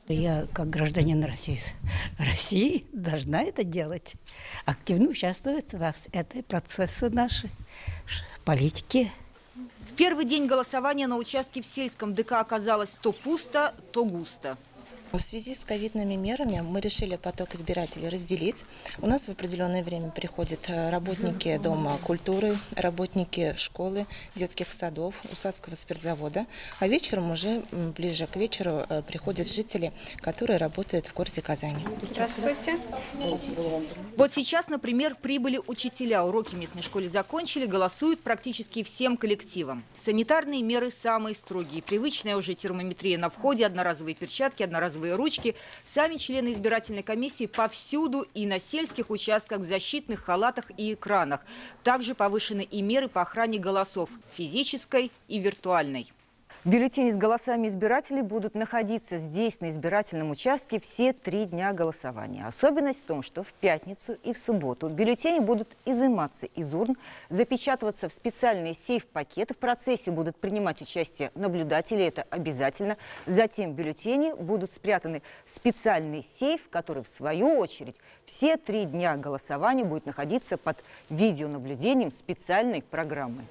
Я, как гражданин России, должна это делать. Активно участвовать в этой процессе нашей политики. В первый день голосования на участке в сельском ДК оказалось то пусто, то густо. В связи с ковидными мерами мы решили поток избирателей разделить. У нас в определенное время приходят работники Дома культуры, работники школы, детских садов, Усадского спиртзавода. А вечером уже, ближе к вечеру, приходят жители, которые работают в городе Казани. Здравствуйте. Вот сейчас, например, прибыли учителя. Уроки в местной школе закончили, голосуют практически всем коллективом. Санитарные меры самые строгие. Привычная уже термометрия на входе, одноразовые перчатки, одноразовые ручки. Сами члены избирательной комиссии повсюду и на сельских участках в защитных халатах и экранах. Также повышены и меры по охране голосов – физической и виртуальной. Бюллетени с голосами избирателей будут находиться здесь, на избирательном участке, все 3 дня голосования. Особенность в том, что в пятницу и в субботу бюллетени будут изыматься из урн, запечатываться в специальные сейф-пакеты. В процессе будут принимать участие наблюдатели, это обязательно. Затем бюллетени будут спрятаны в специальный сейф, который, в свою очередь, все 3 дня голосования будет находиться под видеонаблюдением специальной программы.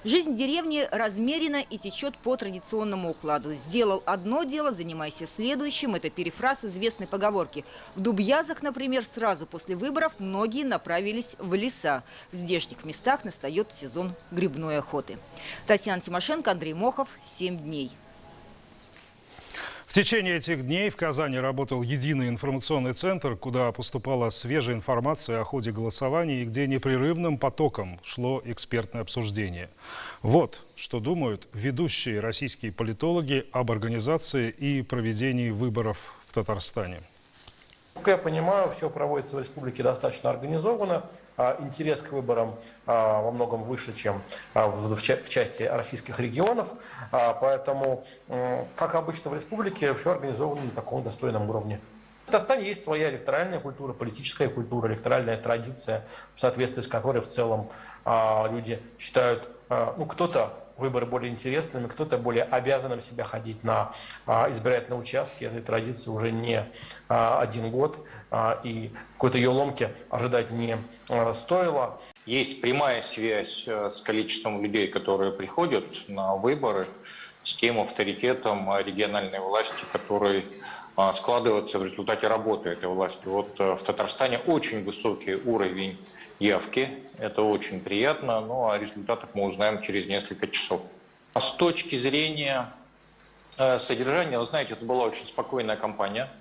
Жизнь в деревне размерена и течет по традиционному укладу. «Сделал одно дело, занимайся следующим» – это перефраз известной поговорки. В Дубьязах, например, сразу после выборов многие направились в леса. В здешних местах настает сезон грибной охоты. Татьяна Тимошенко, Андрей Мохов, 7 дней. В течение этих дней в Казани работал единый информационный центр, куда поступала свежая информация о ходе голосования и где непрерывным потоком шло экспертное обсуждение. Вот что думают ведущие российские политологи об организации и проведении выборов в Татарстане. Как я понимаю, все проводится в республике достаточно организованно. Интерес к выборам во многом выше, чем в части российских регионов. Поэтому, как обычно в республике, все организовано на таком достойном уровне. В Татарстане есть своя электоральная культура, политическая культура, электоральная традиция, в соответствии с которой в целом люди считают, кто-то выборы более интересными, кто-то более обязанным себя ходить на избирательные участки. Этой традиции уже не 1 год, и какой-то ее ломки ожидать не стоило. Есть прямая связь с количеством людей, которые приходят на выборы, с тем авторитетом региональной власти, который складывается в результате работы этой власти. Вот в Татарстане очень высокий уровень явки. Это очень приятно, но о результатах мы узнаем через несколько часов. А с точки зрения содержания, вы знаете, это была очень спокойная кампания.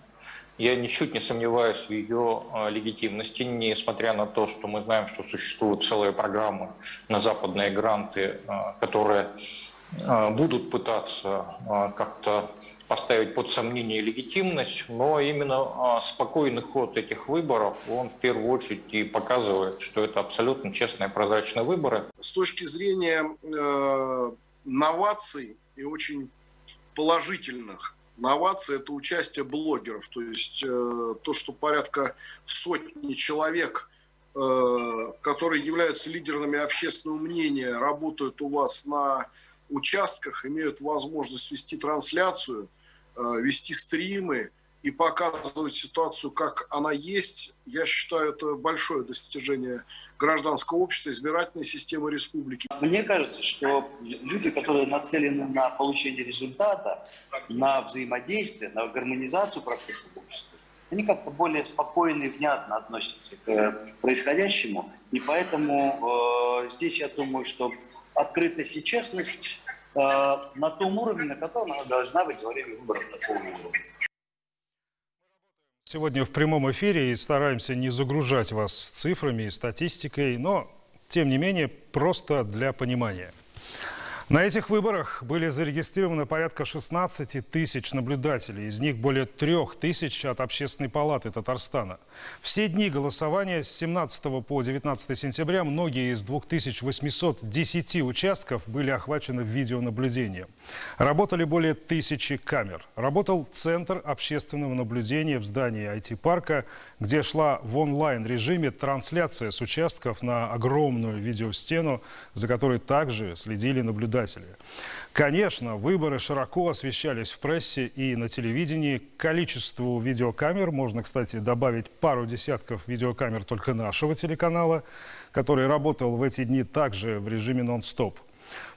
Я ничуть не сомневаюсь в ее легитимности, несмотря на то, что мы знаем, что существуют целые программы на западные гранты, которые будут пытаться как-то поставить под сомнение легитимность, но именно спокойный ход этих выборов, он в первую очередь и показывает, что это абсолютно честные, прозрачные выборы. С точки зрения новаций и очень положительных новаций, это участие блогеров. То есть то, что порядка сотни человек, которые являются лидерами общественного мнения, работают у вас на участках, имеют возможность вести трансляцию, вести стримы и показывать ситуацию, как она есть, я считаю, это большое достижение гражданского общества, избирательной системы республики. Мне кажется, что люди, которые нацелены на получение результата, на взаимодействие, на гармонизацию процесса в обществе, они как-то более спокойно и внятно относятся к происходящему. И поэтому здесь я думаю, что открытость и честность на том уровне, на котором она должна быть во время выборов такого уровня. Сегодня в прямом эфире и стараемся не загружать вас цифрами и статистикой, но, тем не менее, просто для понимания. На этих выборах были зарегистрированы порядка 16 тысяч наблюдателей, из них более 3 тысяч от Общественной палаты Татарстана. Все дни голосования с 17 по 19 сентября многие из 2810 участков были охвачены видеонаблюдением. Работали более 1000 камер. Работал Центр общественного наблюдения в здании IT-парка, где шла в онлайн-режиме трансляция с участков на огромную видеостену, за которой также следили наблюдатели. Конечно, выборы широко освещались в прессе и на телевидении. К количеству видеокамер можно, кстати, добавить пару десятков видеокамер только нашего телеканала, который работал в эти дни также в режиме нон-стоп.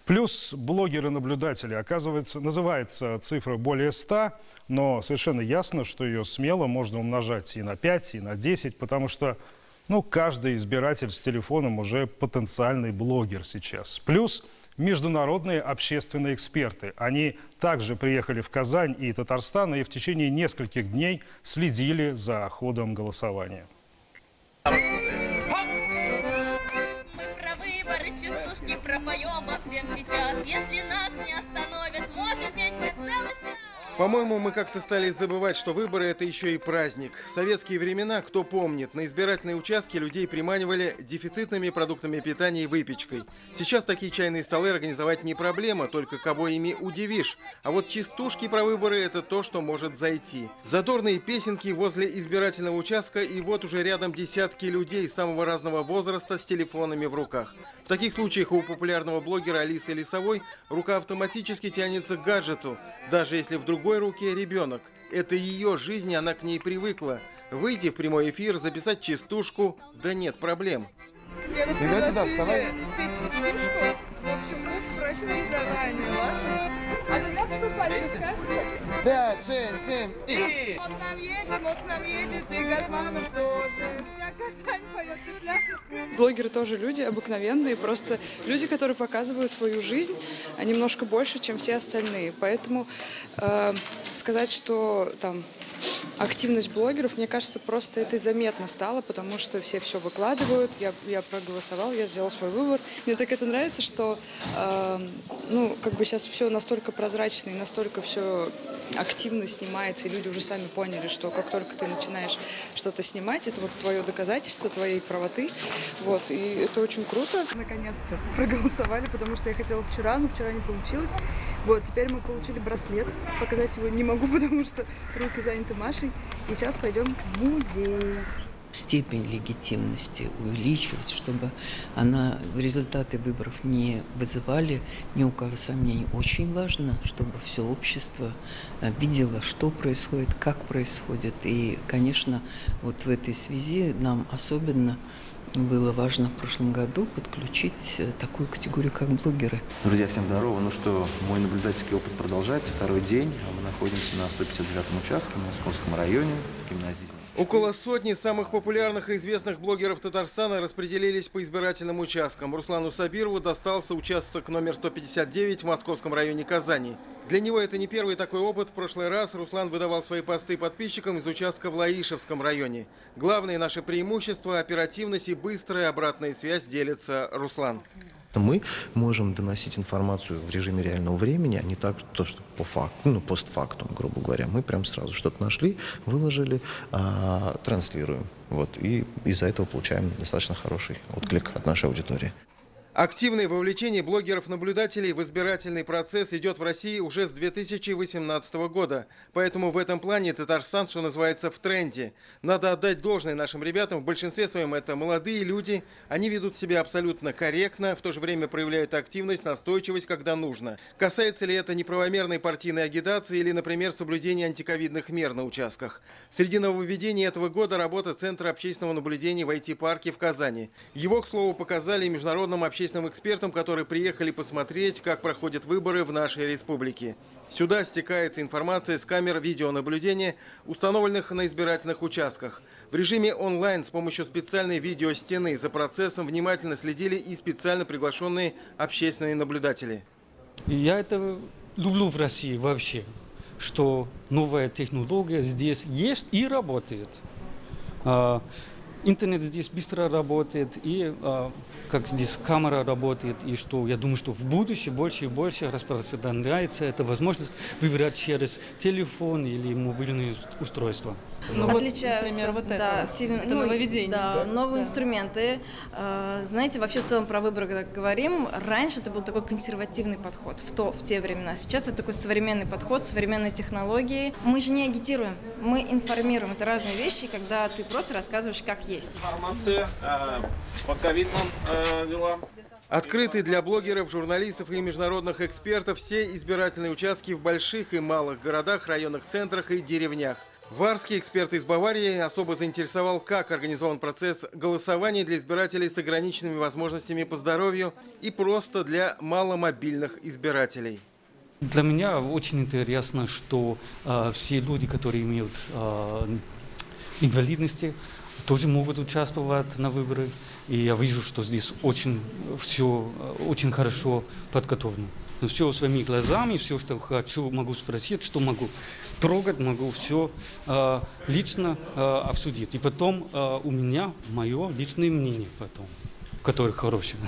Плюс блогеры-наблюдатели, оказывается, называется цифра более 100, но совершенно ясно, что ее смело можно умножать и на 5, и на 10, потому что каждый избиратель с телефоном уже потенциальный блогер сейчас. Плюс международные общественные эксперты. Они также приехали в Казань и Татарстан и в течение нескольких дней следили за ходом голосования. Мы про выборы частушки пропоем во всем сейчас. Если нас не остановят, может петь хоть целый час. По-моему, мы как-то стали забывать, что выборы – это еще и праздник. В советские времена, кто помнит, на избирательные участки людей приманивали дефицитными продуктами питания и выпечкой. Сейчас такие чайные столы организовать не проблема, только кого ими удивишь. А вот частушки про выборы – это то, что может зайти. Задорные песенки возле избирательного участка, и вот уже рядом десятки людей самого разного возраста с телефонами в руках. В таких случаях у популярного блогера Алисы Лисовой рука автоматически тянется к гаджету, даже если в другой руке ребенок. Это ее жизнь, она к ней привыкла. Выйти в прямой эфир, записать частушку, да нет проблем. Ребята, да, вставай. Спеть частушку. В общем, муж, прости заранее, ладно? А когда вступали, скажете? 5, 6, 7 и... Вот нам едет, и Газманов тоже. Вся Казань поет и пляшет. Блогеры тоже люди обыкновенные, просто люди, которые показывают свою жизнь немножко больше, чем все остальные. Поэтому сказать, что там активность блогеров, мне кажется, просто это заметно стало, потому что все выкладывают. Я проголосовал, я сделал свой выбор. Мне так это нравится, что сейчас все настолько прозрачно и настолько все активно снимается, и люди уже сами поняли, что как только ты начинаешь что-то снимать, это вот твое доказательство твоей правоты. Вот, и это очень круто. Наконец-то проголосовали, потому что я хотела вчера, но вчера не получилось. Вот, теперь мы получили браслет. Показать его не могу, потому что руки заняты Машей. И сейчас пойдем в музей. Степень легитимности увеличивать, чтобы результаты выборов не вызывали ни у кого сомнений. Очень важно, чтобы все общество видело, что происходит, как происходит. И, конечно, вот в этой связи нам особенно было важно в прошлом году подключить такую категорию, как блогеры. Друзья, всем здорово. Ну что, мой наблюдательский опыт продолжается. Второй день. Мы находимся на 159-м участке в Московском районе, гимназии. Около сотни самых популярных и известных блогеров Татарстана распределились по избирательным участкам. Руслану Сабирову достался участок номер 159 в Московском районе Казани. Для него это не первый такой опыт. В прошлый раз Руслан выдавал свои посты подписчикам из участка в Лаишевском районе. Главное наше преимущество – оперативность и быстрая обратная связь, делится Руслан. Мы можем доносить информацию в режиме реального времени, а не так, что по факту, постфактум, грубо говоря. Мы прям сразу что-то нашли, выложили, транслируем. Вот, и из-за этого получаем достаточно хороший отклик от нашей аудитории. Активное вовлечение блогеров-наблюдателей в избирательный процесс идет в России уже с 2018 года. Поэтому в этом плане Татарстан, что называется, в тренде. Надо отдать должное нашим ребятам. В большинстве своем это молодые люди. Они ведут себя абсолютно корректно, в то же время проявляют активность, настойчивость, когда нужно. Касается ли это неправомерной партийной агитации или, например, соблюдения антиковидных мер на участках. Среди нововведений этого года работа Центра общественного наблюдения в IT-парке в Казани. Его, к слову, показали международным общественным экспертам, которые приехали посмотреть, как проходят выборы в нашей республике. Сюда стекается информация с камер видеонаблюдения, установленных на избирательных участках. В режиме онлайн с помощью специальной видеостены за процессом внимательно следили и специально приглашенные общественные наблюдатели. Я это люблю в России вообще, что новая технология здесь есть и работает. Интернет здесь быстро работает, и как здесь камера работает, и что я думаю, что в будущем больше и больше распространяется эта возможность выбирать через телефон или мобильное устройство. Отличаются, вот да, это, сильно, это нововведение. Да, новые инструменты. Знаете, вообще в целом про выборы, когда говорим, раньше это был такой консервативный подход в те времена. Сейчас это такой современный подход, современные технологии. Мы же не агитируем, мы информируем. Это разные вещи, когда ты просто рассказываешь, как есть. Информация по ковидным делам. Открыты для блогеров, журналистов и международных экспертов все избирательные участки в больших и малых городах, районных центрах и деревнях. В Арске эксперт из Баварии особо заинтересовал, как организован процесс голосования для избирателей с ограниченными возможностями по здоровью и просто для маломобильных избирателей. Для меня очень интересно, что все люди, которые имеют инвалидности, тоже могут участвовать на выборах. И я вижу, что здесь все очень хорошо подготовлено. Все своими глазами, все, что хочу, могу спросить, что могу трогать, могу все лично обсудить. И потом у меня мое личное мнение потом, которое хорошее.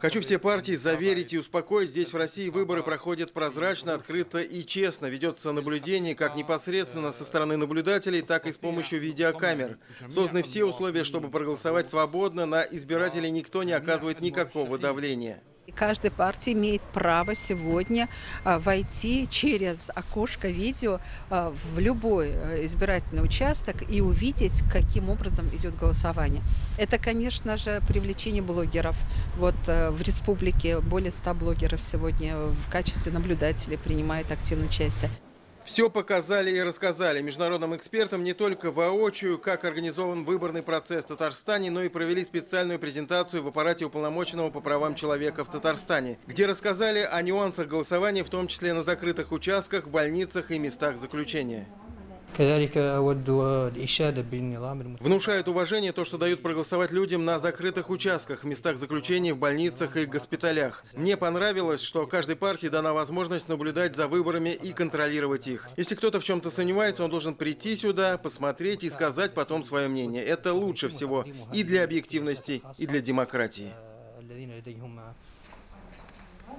Хочу все партии заверить и успокоить. Здесь в России выборы проходят прозрачно, открыто и честно. Ведется наблюдение как непосредственно со стороны наблюдателей, так и с помощью видеокамер. Созданы все условия, чтобы проголосовать свободно. На избирателей никто не оказывает никакого давления. Каждая партия имеет право сегодня войти через окошко видео в любой избирательный участок и увидеть, каким образом идет голосование. Это, конечно же, привлечение блогеров. Вот в республике более 100 блогеров сегодня в качестве наблюдателей принимают активное участие. Все показали и рассказали международным экспертам не только воочию, как организован выборный процесс в Татарстане, но и провели специальную презентацию в аппарате уполномоченного по правам человека в Татарстане, где рассказали о нюансах голосования, в том числе на закрытых участках, в больницах и местах заключения. Внушает уважение то, что дают проголосовать людям на закрытых участках, в местах заключения, в больницах и госпиталях. Мне понравилось, что каждой партии дана возможность наблюдать за выборами и контролировать их. Если кто-то в чем-то сомневается, он должен прийти сюда, посмотреть и сказать потом свое мнение. Это лучше всего и для объективности, и для демократии.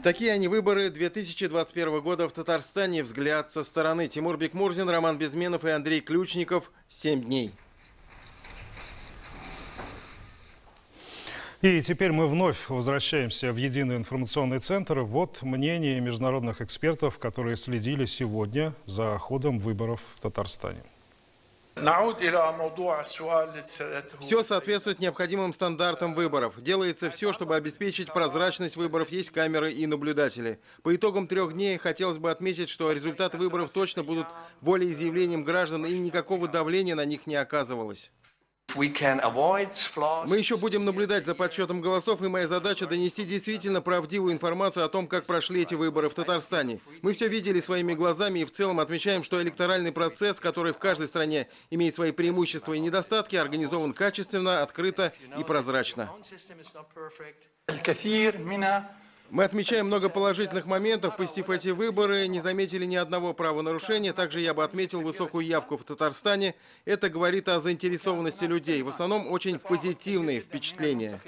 Такие они выборы 2021 года в Татарстане. Взгляд со стороны. Тимур Бекмурзин, Роман Безменов и Андрей Ключников. 7 дней. И теперь мы вновь возвращаемся в единый информационный центр. Вот мнение международных экспертов, которые следили сегодня за ходом выборов в Татарстане. Все соответствует необходимым стандартам выборов. Делается все, чтобы обеспечить прозрачность выборов. Есть камеры и наблюдатели. По итогам 3 дней хотелось бы отметить, что результаты выборов точно будут волеизъявлением граждан, и никакого давления на них не оказывалось. Мы еще будем наблюдать за подсчетом голосов, и моя задача донести действительно правдивую информацию о том, как прошли эти выборы в Татарстане. Мы все видели своими глазами и в целом отмечаем, что электоральный процесс, который в каждой стране имеет свои преимущества и недостатки, организован качественно, открыто и прозрачно. Мы отмечаем много положительных моментов. Посетив эти выборы, не заметили ни одного правонарушения. Также я бы отметил высокую явку в Татарстане. Это говорит о заинтересованности людей. В основном очень позитивные впечатления.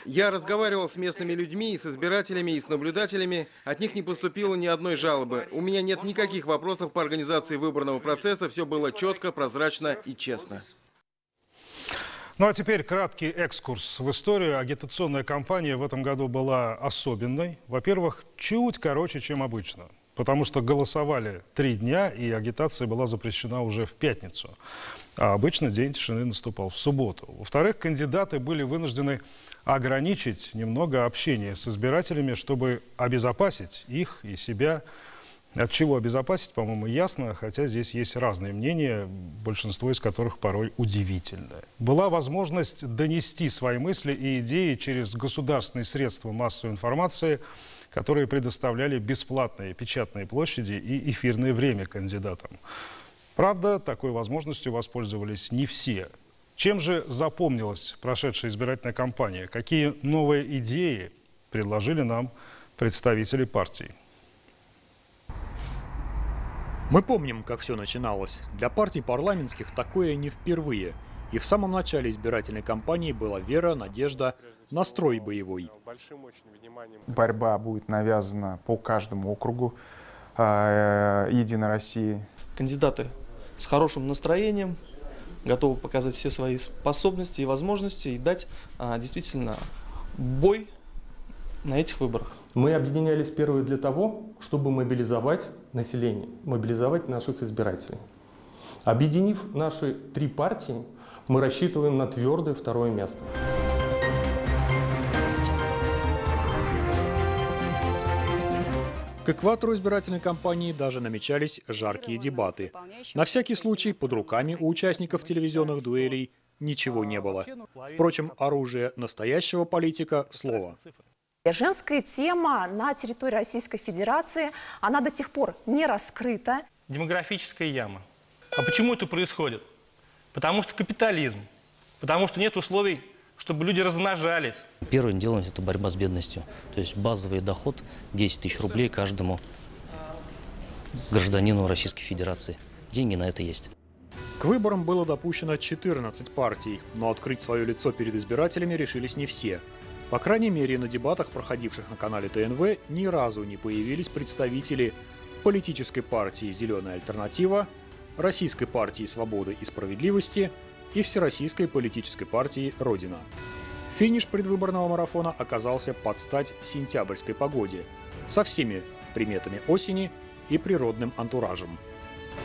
Я разговаривал с местными людьми, и с избирателями, и с наблюдателями. От них не поступило ни одной жалобы. У меня нет никаких вопросов по организации выборного процесса. Все было четко, прозрачно и честно. Ну а теперь краткий экскурс в историю. Агитационная кампания в этом году была особенной. Во-первых, чуть короче, чем обычно. Потому что голосовали 3 дня, и агитация была запрещена уже в пятницу. А обычно день тишины наступал в субботу. Во-вторых, кандидаты были вынуждены ограничить немного общение с избирателями, чтобы обезопасить их и себя. От чего обезопасить, по-моему, ясно, хотя здесь есть разные мнения, большинство из которых порой удивительное. Была возможность донести свои мысли и идеи через государственные средства массовой информации, которые предоставляли бесплатные печатные площади и эфирное время кандидатам. Правда, такой возможностью воспользовались не все. Чем же запомнилась прошедшая избирательная кампания? Какие новые идеи предложили нам представители партий? Мы помним, как все начиналось. Для партий парламентских такое не впервые. И в самом начале избирательной кампании была вера, надежда, настрой боевой. Борьба будет навязана по каждому округу «Единой России». Кандидаты с хорошим настроением готовы показать все свои способности и возможности и дать действительно бой на этих выборах. Мы объединялись первые для того, чтобы мобилизовать население, мобилизовать наших избирателей. Объединив наши 3 партии, мы рассчитываем на твердое 2-е место. К экватору избирательной кампании даже намечались жаркие дебаты. На всякий случай под руками у участников телевизионных дуэлей ничего не было. Впрочем, оружие настоящего политика – слово. Женская тема на территории Российской Федерации, она до сих пор не раскрыта. Демографическая яма. А почему это происходит? Потому что капитализм, потому что нет условий, чтобы люди размножались. Первым делом это борьба с бедностью. То есть базовый доход 10 тысяч рублей каждому гражданину Российской Федерации. Деньги на это есть. К выборам было допущено 14 партий, но открыть свое лицо перед избирателями решились не все. По крайней мере, на дебатах, проходивших на канале ТНВ, ни разу не появились представители политической партии «Зеленая альтернатива», Российской партии «Свободы и справедливости» и Всероссийской политической партии «Родина». Финиш предвыборного марафона оказался под стать сентябрьской погоде, со всеми приметами осени и природным антуражем.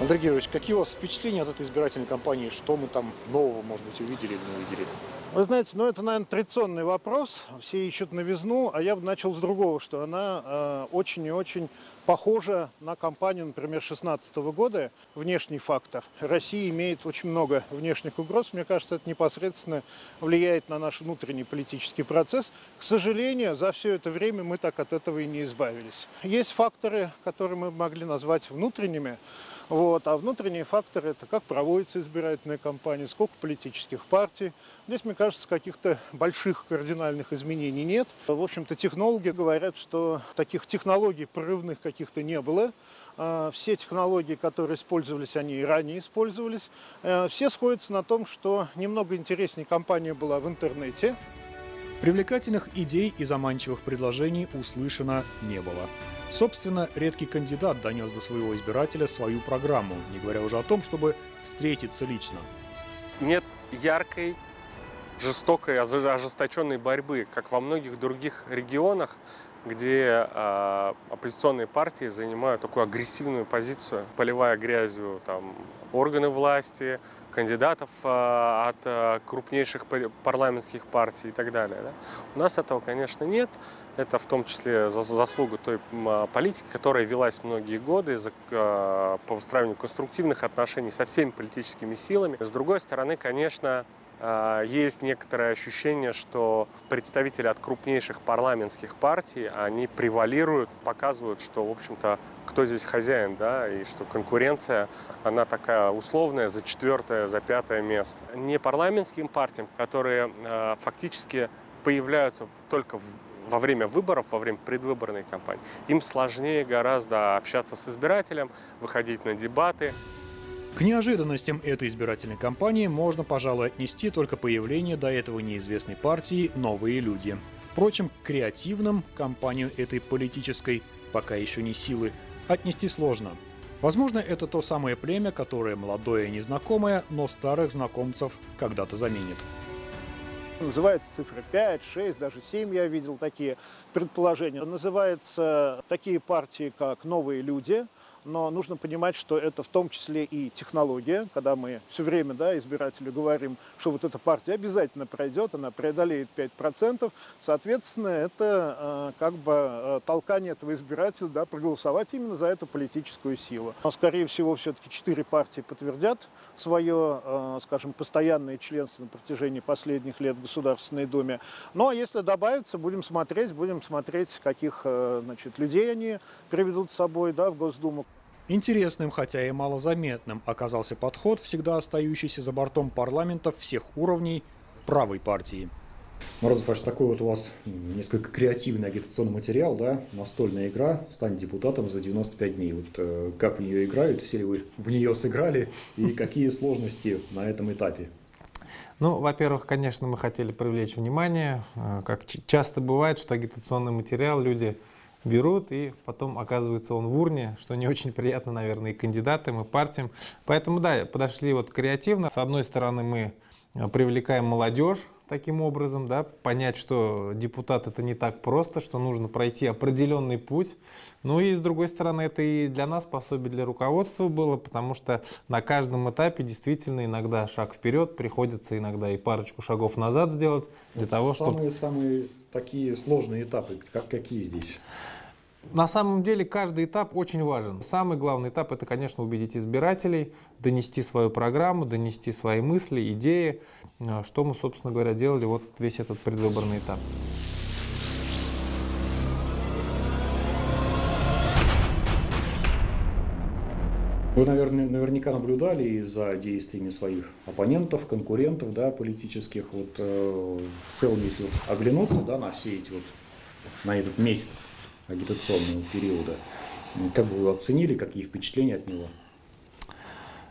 Андрей Георгиевич, какие у вас впечатления от этой избирательной кампании? Что мы там нового, может быть, увидели или не увидели? Вы знаете, это, наверное, традиционный вопрос. Все ищут новизну, а я бы начал с другого, что она очень и очень похожа на кампанию, например, 2016 года. Внешний фактор. Россия имеет очень много внешних угроз. Мне кажется, это непосредственно влияет на наш внутренний политический процесс. К сожалению, за все это время мы так от этого и не избавились. Есть факторы, которые мы могли назвать внутренними. А внутренние факторы – это как проводится избирательная кампания, сколько политических партий. Здесь, мне кажется, каких-то больших кардинальных изменений нет. В общем-то, технологи говорят, что таких технологий прорывных каких-то не было. Все технологии, которые использовались, они и ранее использовались. Все сходятся на том, что немного интереснее кампания была в интернете. Привлекательных идей и заманчивых предложений услышано не было. Собственно, редкий кандидат донес до своего избирателя свою программу, не говоря уже о том, чтобы встретиться лично. Нет яркой, жестокой, ожесточенной борьбы, как во многих других регионах, где оппозиционные партии занимают такую агрессивную позицию, поливая грязью органы власти, кандидатов от крупнейших парламентских партий и так далее. Да? У нас этого, конечно, нет. Это в том числе заслуга той политики, которая велась многие годы по выстраиванию конструктивных отношений со всеми политическими силами. С другой стороны, конечно, есть некоторое ощущение, что представители от крупнейших парламентских партий, они превалируют, показывают, что, в общем-то, кто здесь хозяин, да, и что конкуренция, она такая условная за 4-е, за 5-е место. Не парламентским партиям, которые фактически появляются только во время выборов, во время предвыборной кампании, им сложнее гораздо общаться с избирателем, выходить на дебаты. К неожиданностям этой избирательной кампании можно, пожалуй, отнести только появление до этого неизвестной партии «Новые люди». Впрочем, к креативным кампанию этой политической, пока еще не силы, отнести сложно. Возможно, это то самое племя, которое молодое и незнакомое, но старых знакомцев когда-то заменит. Называется цифра 5, 6, даже 7 я видел такие предположения. Называются такие партии, как «Новые люди». Но нужно понимать, что это в том числе и технология, когда мы все время, да, избирателю говорим, что вот эта партия обязательно пройдет, она преодолеет 5%, соответственно, это как бы толкание этого избирателя, да, проголосовать именно за эту политическую силу. Но, скорее всего, все-таки 4 партии подтвердят свое, скажем, постоянное членство на протяжении последних лет в Государственной Думе. Ну, а если добавится, будем смотреть, каких, значит, людей они приведут с собой, да, в Госдуму. Интересным, хотя и малозаметным, оказался подход, всегда остающийся за бортом парламентов всех уровней правой партии. Морозов, аж такой вот у вас несколько креативный агитационный материал, да? Настольная игра «Стань депутатом за 95 дней». Вот как в нее играют, все ли вы в нее сыграли и какие сложности на этом этапе? Ну, во-первых, конечно, мы хотели привлечь внимание. Как часто бывает, что агитационный материал люди берут, и потом оказывается он в урне, что не очень приятно, наверное, и кандидатам, и партиям. Поэтому, да, подошли вот креативно. С одной стороны, мы привлекаем молодежь таким образом, да, понять, что депутат это не так просто, что нужно пройти определенный путь. Ну и с другой стороны, это и для нас пособие для руководства было, потому что на каждом этапе действительно иногда шаг вперед, приходится иногда и парочку шагов назад сделать для того, чтобы... Самые такие сложные этапы, какие здесь? На самом деле каждый этап очень важен. Самый главный этап — это, конечно, убедить избирателей, донести свою программу, донести свои мысли, идеи, что мы, собственно говоря, делали вот весь этот предвыборный этап. Вы, наверное, наверняка наблюдали за действиями своих оппонентов, конкурентов, да, политических. Вот в целом, если вот оглянуться, да, на все эти вот, на этот месяц агитационного периода, как бы вы оценили, какие впечатления от него?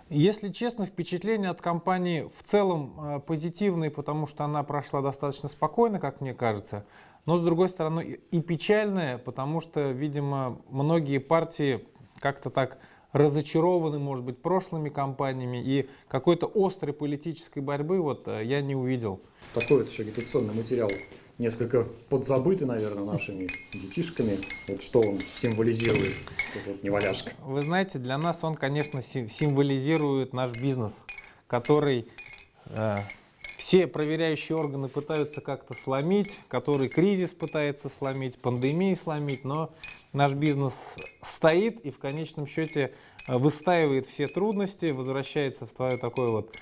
Если честно, впечатления от кампании в целом позитивные, потому что она прошла достаточно спокойно, как мне кажется. Но, с другой стороны, и печальная, потому что, видимо, многие партии как-то так разочарованы, может быть, прошлыми кампаниями, и какой-то острой политической борьбы вот я не увидел. Такой вот еще агитационный материал, несколько подзабытый, наверное, нашими детишками. Вот что он символизирует, вот неваляшка. Вы знаете, для нас он, конечно, символизирует наш бизнес, который все проверяющие органы пытаются как-то сломить, который кризис пытается сломить, пандемии сломить, но наш бизнес стоит и в конечном счете выстаивает все трудности, возвращается в твое такое вот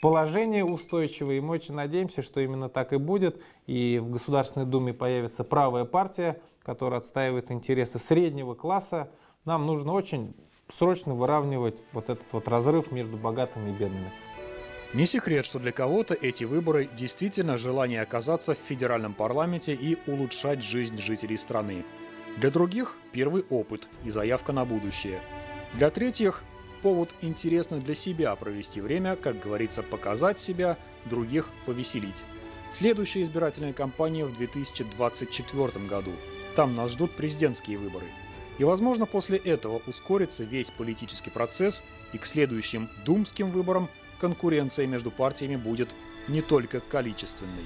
положение устойчивое. И мы очень надеемся, что именно так и будет. И в Государственной Думе появится правая партия, которая отстаивает интересы среднего класса. Нам нужно очень срочно выравнивать вот этот вот разрыв между богатыми и бедными. Не секрет, что для кого-то эти выборы действительно желание оказаться в федеральном парламенте и улучшать жизнь жителей страны. Для других – первый опыт и заявка на будущее. Для третьих – повод интересно для себя провести время, как говорится, показать себя, других повеселить. Следующая избирательная кампания в 2024 году. Там нас ждут президентские выборы. И, возможно, после этого ускорится весь политический процесс, и к следующим думским выборам конкуренция между партиями будет не только количественной.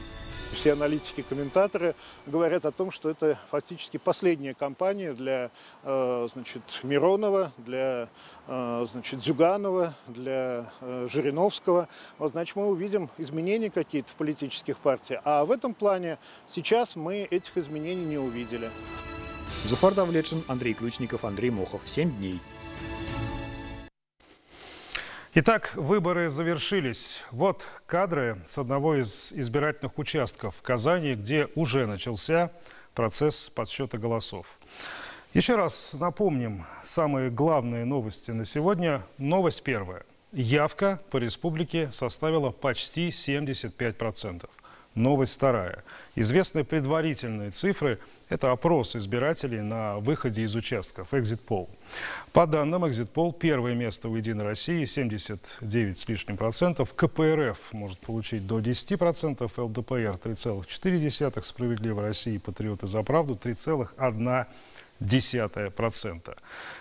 Все аналитики, комментаторы говорят о том, что это фактически последняя кампания для значит, Миронова, для значит, Зюганова, для Жириновского. Вот, значит, мы увидим изменения какие-то в политических партиях. А в этом плане сейчас мы этих изменений не увидели. Зуфар Давлетшин, Андрей Ключников, Андрей Мохов. 7 дней. Итак, выборы завершились. Вот кадры с одного из избирательных участков в Казани, где уже начался процесс подсчета голосов. Еще раз напомним самые главные новости на сегодня. Новость первая. Явка по республике составила почти 75%. Новость вторая. Известны предварительные цифры. Это опрос избирателей на выходе из участков, экзит-пол. По данным экзит-пол, первое место в «Единой России» 79 с лишним процентов. КПРФ может получить до 10%, ЛДПР 3,4%, «Справедливая Россия» и «Патриоты за правду» 3,1%. 0,1%.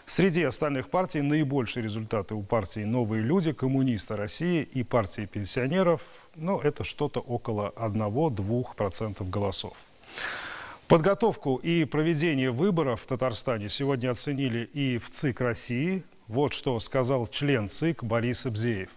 Среди остальных партий наибольшие результаты у партии «Новые люди», «Коммунисты России» и партии пенсионеров. Но это что-то около 1–2% голосов. Подготовку и проведение выборов в Татарстане сегодня оценили и в ЦИК России. Вот что сказал член ЦИК Борис Абзеев.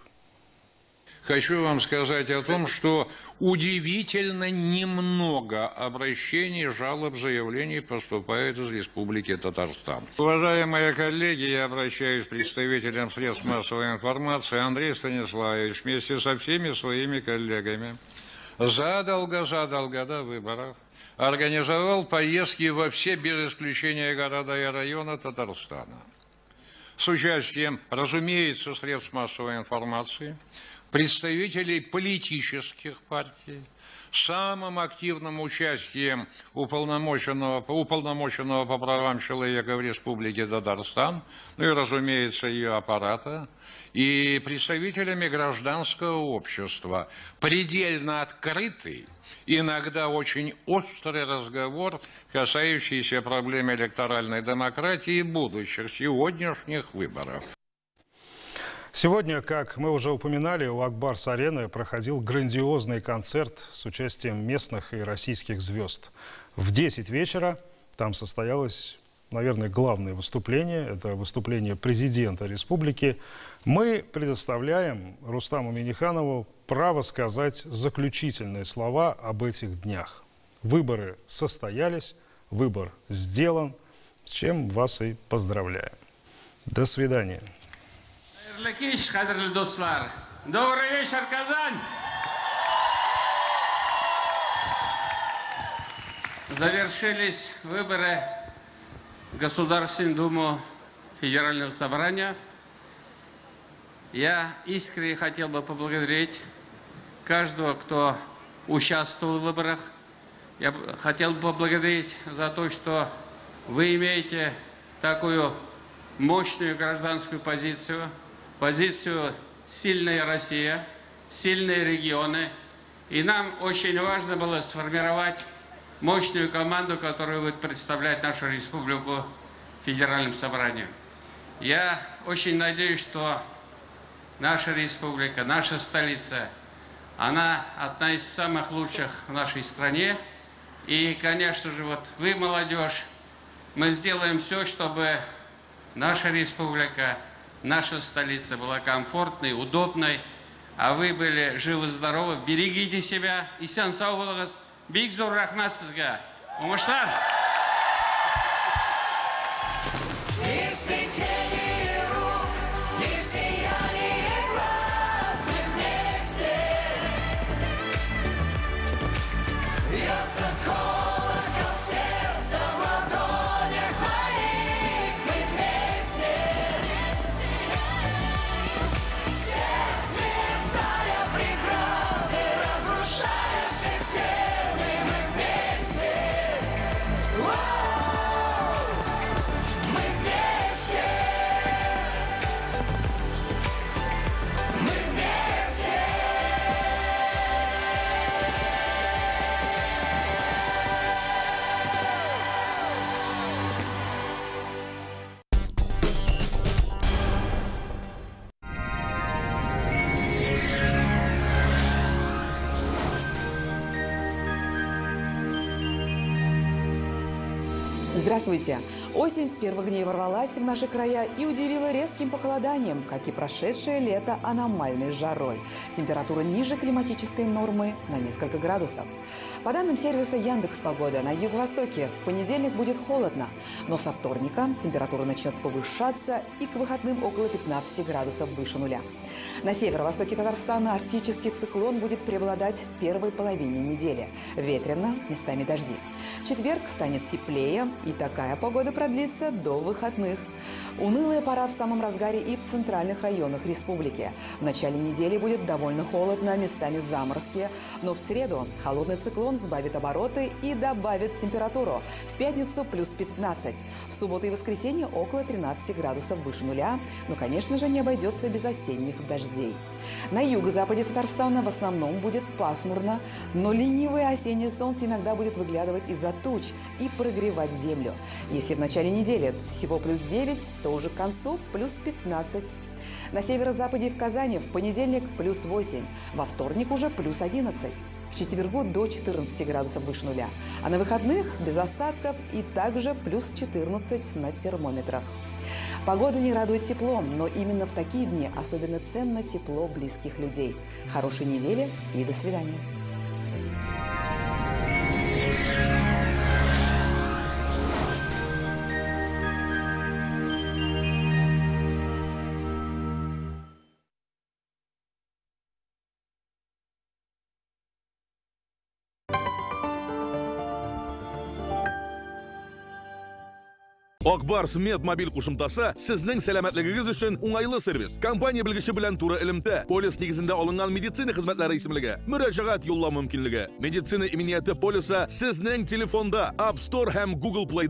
Хочу вам сказать о том, что удивительно немного обращений, жалоб, заявлений поступает из Республики Татарстан. Уважаемые коллеги, я обращаюсь к представителям средств массовой информации. Андрей Станиславович вместе со всеми своими коллегами задолго до выборов организовал поездки во все, без исключения, города и районы Татарстана. С участием, разумеется, средств массовой информации, представителей политических партий, самым активным участием уполномоченного по правам человека в Республике Татарстан, ну и, разумеется, ее аппарата, и представителями гражданского общества. Предельно открытый, иногда очень острый разговор, касающийся проблем электоральной демократии и будущих сегодняшних выборов. Сегодня, как мы уже упоминали, у Ак-Барс-арены проходил грандиозный концерт с участием местных и российских звезд. В 10 вечера там состоялось, наверное, главное выступление. Это выступление президента республики. Мы предоставляем Рустаму Минниханову право сказать заключительные слова об этих днях. Выборы состоялись, выбор сделан, с чем вас и поздравляем. До свидания. Добрый вечер, Казань! Завершились выборы в Государственную Думу Федерального собрания. Я искренне хотел бы поблагодарить каждого, кто участвовал в выборах. Я хотел бы поблагодарить за то, что вы имеете такую мощную гражданскую позицию, позицию «Сильная Россия», «Сильные регионы». И нам очень важно было сформировать мощную команду, которая будет представлять нашу республику в Федеральном собрании. Я очень надеюсь, что наша республика, наша столица, она одна из самых лучших в нашей стране. И, конечно же, вот вы, молодежь, мы сделаем все, чтобы наша республика, наша столица была комфортной, удобной, а вы были живы-здоровы. Берегите себя. И сен сау болыңыз. Бик зор рахмат сізге. Уңышлар! Здравствуйте! Осень с первых дней ворвалась в наши края и удивила резким похолоданием, как и прошедшее лето аномальной жарой. Температура ниже климатической нормы на несколько градусов. По данным сервиса Яндекс.Погода, на юго-востоке в понедельник будет холодно, но со вторника температура начнет повышаться и к выходным около 15 градусов выше нуля. На северо-востоке Татарстана арктический циклон будет преобладать в первой половине недели. Ветрено, местами дожди. В четверг станет теплее, и такая погода продлится до выходных. Унылая пора в самом разгаре и в центральных районах республики. В начале недели будет довольно холодно, местами заморозки, но в среду холодный циклон сбавит обороты и добавит температуру. В пятницу плюс 15, в субботу и воскресенье около 13 градусов выше нуля, но, конечно же, не обойдется без осенних дождей. На юго-западе Татарстана в основном будет пасмурно, но ленивое осеннее солнце иногда будет выглядывать из-за туч и прогревать землю. землю. Если в начале недели всего плюс 9, то уже к концу плюс 15. На северо-западе и в Казани в понедельник плюс 8, во вторник уже плюс 11. К четвергу до 14 градусов выше нуля. А на выходных без осадков и также плюс 14 на термометрах. Погода не радует теплом, но именно в такие дни особенно ценно тепло близких людей. Хорошей недели и до свидания. Akbars Med mobil qo'shimtasi sizning salomatligingiz uchun o'ng'ayli servis. Kompaniya bilgishi bilan to'g'ri ilmda polis negizida olingan meditsina xizmatlari ismliga murojaat yo'llash mumkinligi. Meditsina immuniyati polisi sizning telefonda App Store ham Google Play